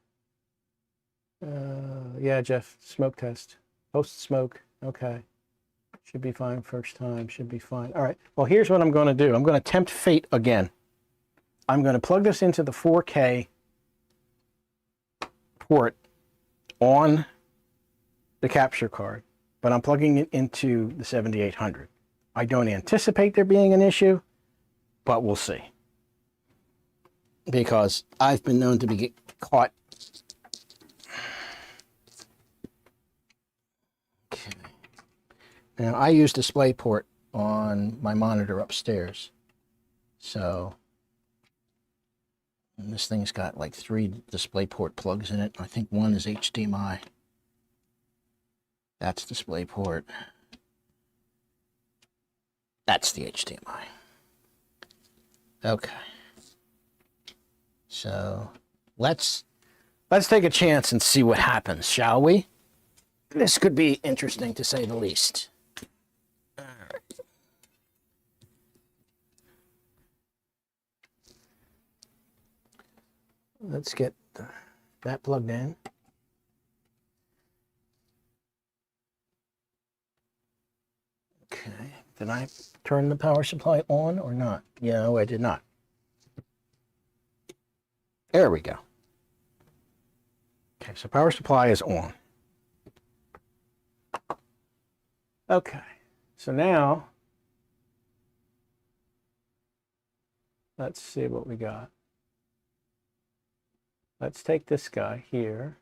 Yeah, Jeff, smoke test. Post smoke. Okay. Should be fine first time. Should be fine. All right. Well, here's what I'm going to do. I'm going to tempt fate again. I'm going to plug this into the 4K port on the capture card, but I'm plugging it into the 7800. I don't anticipate there being an issue, but we'll see. Because I've been known to be caught. Okay. Now I use DisplayPort on my monitor upstairs. So, and this thing's got like 3 DisplayPort plugs in it. I think one is HDMI. That's DisplayPort. That's the HDMI. Okay. So let's take a chance and see what happens, shall we? This could be interesting to say the least. All right. Let's get that plugged in. Okay. Did I turn the power supply on or not? Yeah, no, I did not. There we go. Okay, so power supply is on. Okay, so now let's see what we got. Let's take this guy here.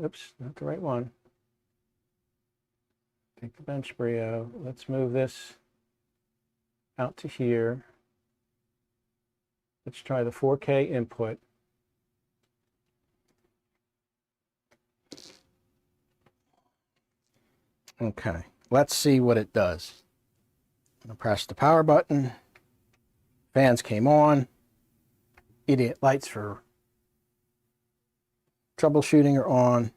Oops, not the right one. Take the bench Brio. Let's move this out to here. Let's try the 4K input. Okay, let's see what it does. I'm going to press the power button. Fans came on. Idiot lights for troubleshooting are on.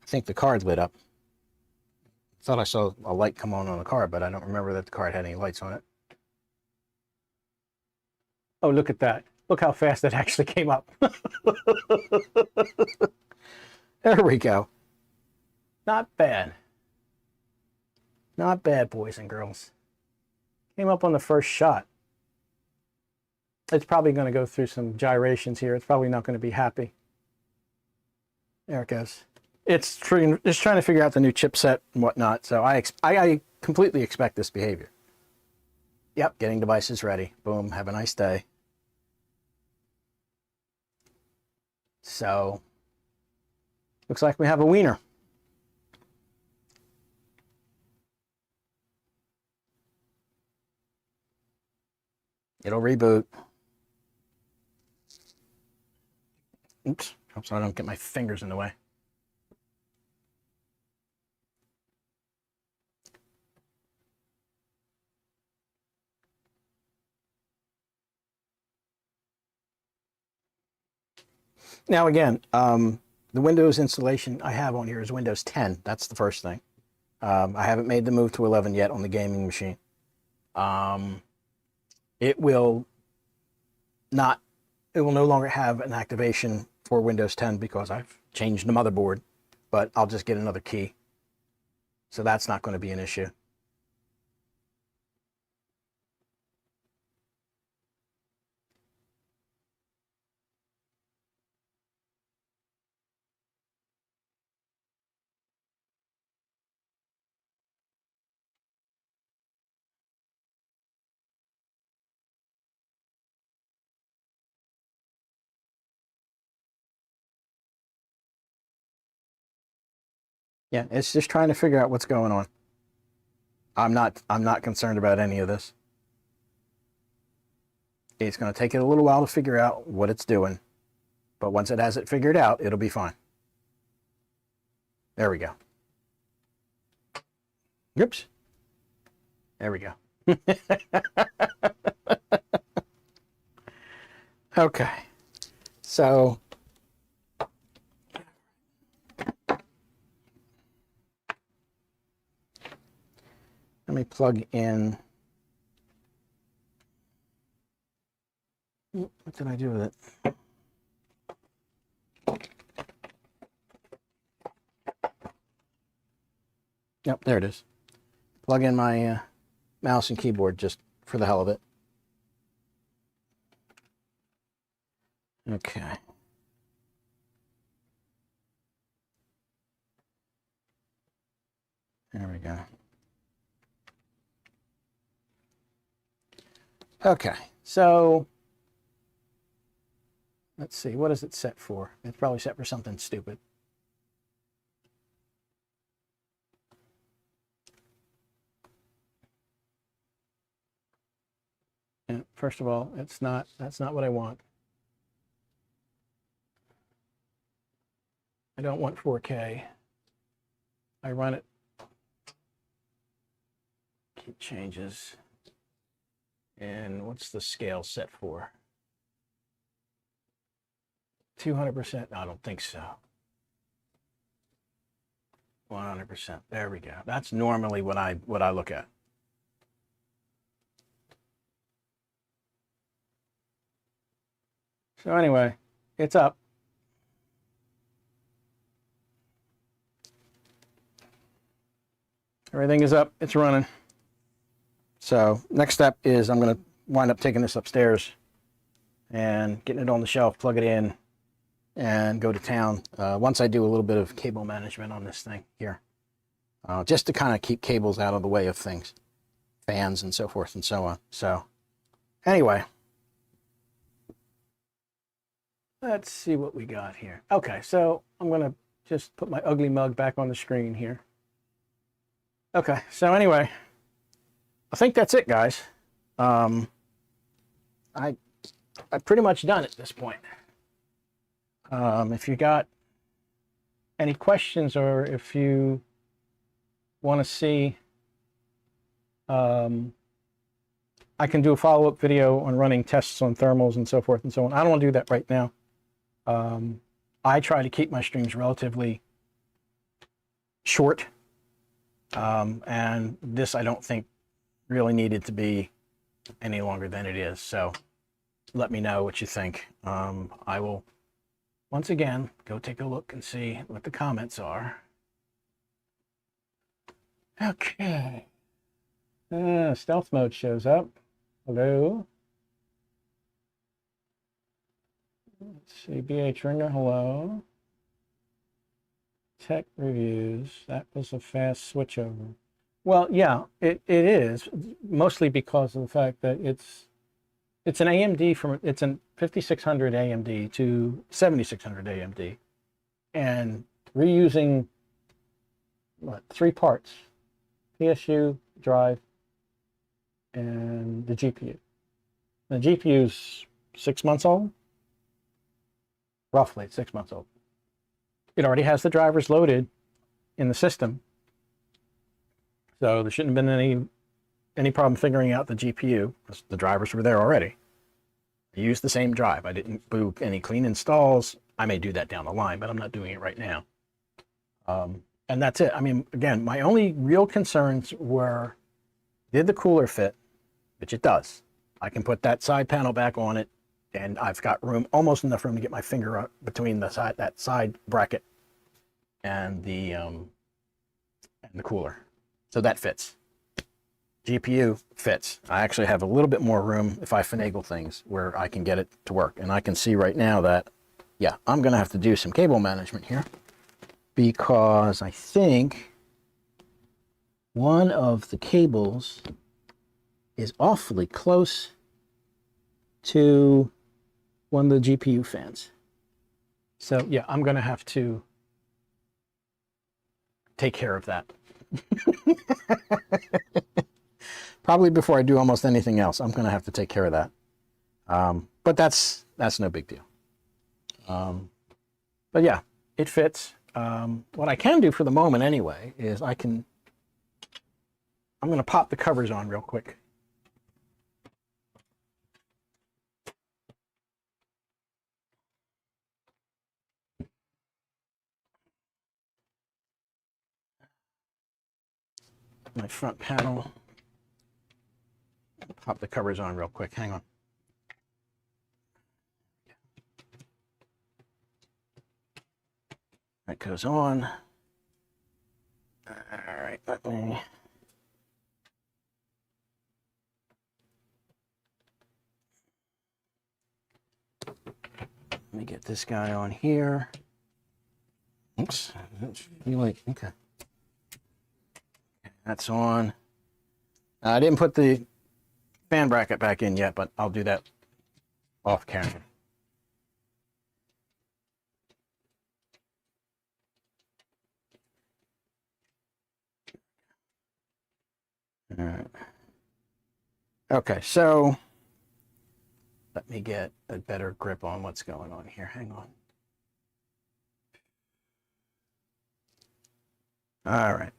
I think the card lit up. Thought I saw a light come on the card, but I don't remember that the card had any lights on it. Oh, look at that. Look how fast that actually came up. There we go. Not bad. Not bad, boys and girls. Came up on the first shot. It's probably going to go through some gyrations here. It's probably not going to be happy. There it goes. It's trying to figure out the new chipset and whatnot, so I completely expect this behavior. Yep, getting devices ready. Boom, have a nice day. So, looks like we have a wiener. It'll reboot. Oops, hope so I don't get my fingers in the way. Now again, the Windows installation I have on here is Windows 10. That's the first thing. I haven't made the move to 11 yet on the gaming machine. It will no longer have an activation for Windows 10 because I've changed the motherboard, but I'll just get another key. So that's not going to be an issue. Yeah, it's just trying to figure out what's going on. I'm not concerned about any of this. It's going to take it a little while to figure out what it's doing, but once it has it figured out, it'll be fine. There we go. Oops. There we go. Okay. So let me plug in. What did I do with it? Yep, there it is. Plug in my mouse and keyboard just for the hell of it. Okay. There we go. Okay, so let's see, what is it set for? It's probably set for something stupid. And first of all, that's not what I want. I don't want 4K. I run it. Keep changes. And what's the scale set for? 200%? No, I don't think so. 100%. There we go. That's normally what I look at. So anyway, it's up. Everything is up. It's running. So next step is I'm going to wind up taking this upstairs and getting it on the shelf, plug it in, and go to town. Once I do a little bit of cable management on this thing here, just to kind of keep cables out of the way of things, fans and so forth and so on. So anyway, let's see what we got here. Okay, so I'm going to just put my ugly mug back on the screen here. Okay, so anyway, I think that's it, guys. I've pretty much done at this point. If you got any questions, or if you want to see, I can do a follow-up video on running tests on thermals and so forth and so on. I don't want to do that right now. I try to keep my streams relatively short, and this I don't think really needed to be any longer than it is. So let me know what you think. I will once again go take a look and see what the comments are. Okay. Stealth mode shows up. Hello. Let's see, BH Ringer, hello. Tech reviews, that was a fast switchover. Well, yeah, it is, mostly because of the fact that it's an AMD from, it's an 5600 AMD to 7600 AMD, and reusing, what, 3 parts, PSU, drive, and the GPU. The GPU's 6 months old. Roughly 6 months old. It already has the drivers loaded in the system, so there shouldn't have been any problem figuring out the GPU, because the drivers were there already. I used the same drive. I didn't do any clean installs. I may do that down the line, but I'm not doing it right now. And that's it. I mean, again, my only real concerns were, did the cooler fit? Which it does. I can put that side panel back on it, and I've got room, almost enough room to get my finger up between the side, that side bracket and the cooler. So that fits. GPU fits. I actually have a little bit more room if I finagle things where I can get it to work. And I can see right now that, yeah, I'm going to have to do some cable management here, because I think one of the cables is awfully close to one of the GPU fans. So yeah, I'm going to have to take care of that. Probably before I do almost anything else, I'm going to have to take care of that. But that's no big deal. But yeah, it fits. What I can do for the moment anyway is I'm going to pop the covers on real quick. My front panel. Pop the covers on real quick. Hang on. That goes on. All right, let me get this guy on here. Oops, you like, okay. That's on. I didn't put the fan bracket back in yet, but I'll do that off camera. All right. Okay, so let me get a better grip on what's going on here. Hang on. All right.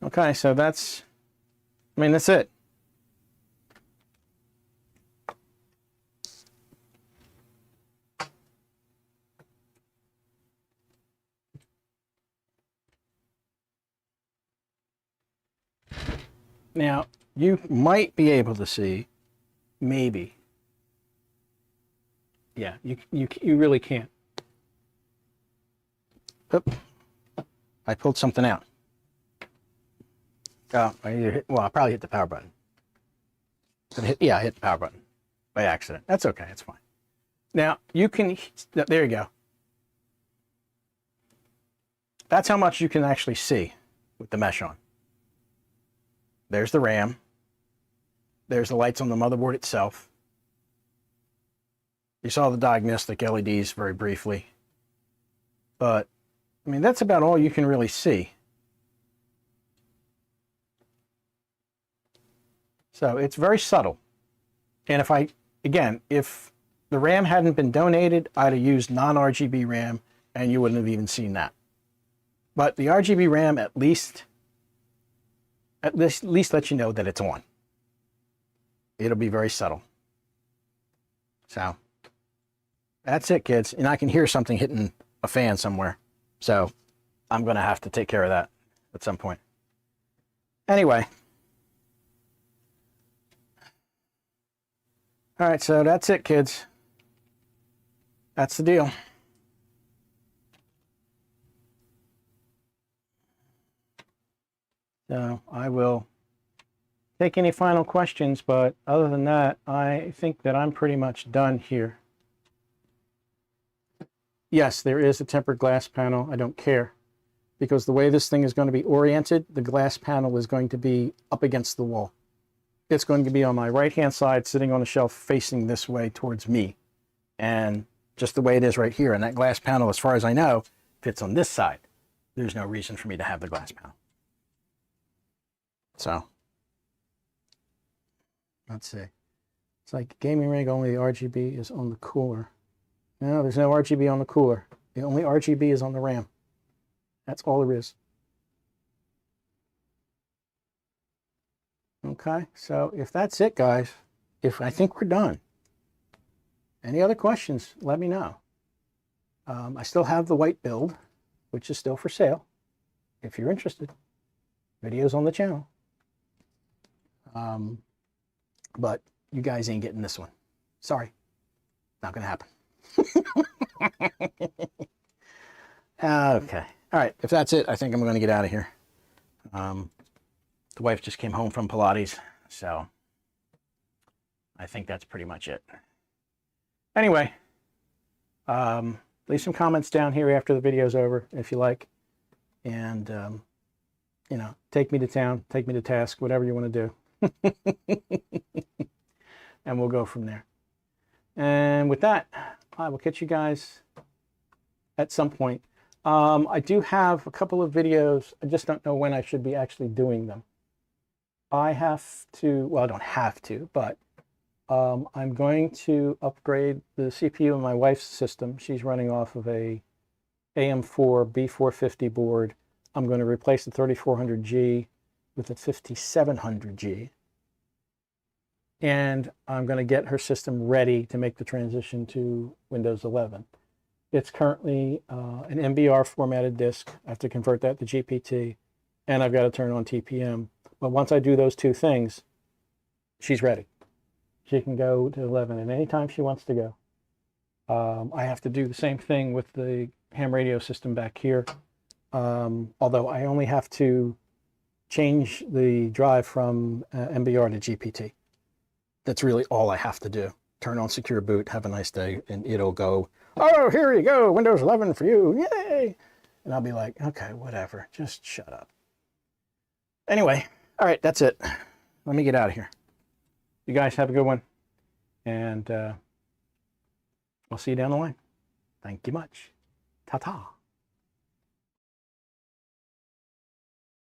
Okay, so that's it. Now, you might be able to see, maybe. Yeah, you really can't. Oop. I pulled something out. Oh, I probably hit the power button. Yeah, I hit the power button by accident. That's okay, it's fine. Now, you can, there you go. That's how much you can actually see with the mesh on. There's the RAM. There's the lights on the motherboard itself. You saw the diagnostic LEDs very briefly. But, I mean, that's about all you can really see. So it's very subtle. And if the RAM hadn't been donated, I'd have used non-RGB RAM and you wouldn't have even seen that. But the RGB RAM at least let you know that it's on. It'll be very subtle. So that's it, kids. And I can hear something hitting a fan somewhere. So I'm going to have to take care of that at some point. Anyway. All right, so that's it, kids. That's the deal. So I will take any final questions, but other than that, I think that I'm pretty much done here. Yes, there is a tempered glass panel. I don't care, because the way this thing is going to be oriented, the glass panel is going to be up against the wall. It's going to be on my right-hand side, sitting on a shelf facing this way towards me. And just the way it is right here, and that glass panel, as far as I know, fits on this side. There's no reason for me to have the glass panel. So, let's see. It's like gaming rig, only the RGB is on the cooler. No, there's no RGB on the cooler. The only RGB is on the RAM. That's all there is. Okay, so if that's it, guys, I think we're done. Any other questions, let me know. I still have the white build, which is still for sale. If you're interested, videos on the channel. But you guys ain't getting this one. Sorry, not gonna happen. Okay, all right, if that's it, I think I'm gonna get out of here. The wife just came home from Pilates, so I think that's pretty much it. Anyway, leave some comments down here after the video's over if you like, and you know, take me to town, take me to task, whatever you want to do. And we'll go from there. And with that, I will catch you guys at some point. I do have a couple of videos. I just don't know when I should be actually doing them. I have to, well, I don't have to, but I'm going to upgrade the CPU in my wife's system. She's running off of a AM4 B450 board. I'm going to replace the 3400G with a 5700G. And I'm going to get her system ready to make the transition to Windows 11. It's currently an MBR formatted disk. I have to convert that to GPT, and I've got to turn on TPM. But once I do those two things, she's ready. She can go to 11 at any time she wants to go. I have to do the same thing with the ham radio system back here. Although I only have to change the drive from MBR to GPT. That's really all I have to do. Turn on secure boot, have a nice day, and it'll go, oh, here you go, Windows 11 for you, yay! And I'll be like, okay, whatever, just shut up. Anyway, all right, that's it. Let me get out of here. You guys have a good one. And I'll see you down the line. Thank you much. Ta-ta.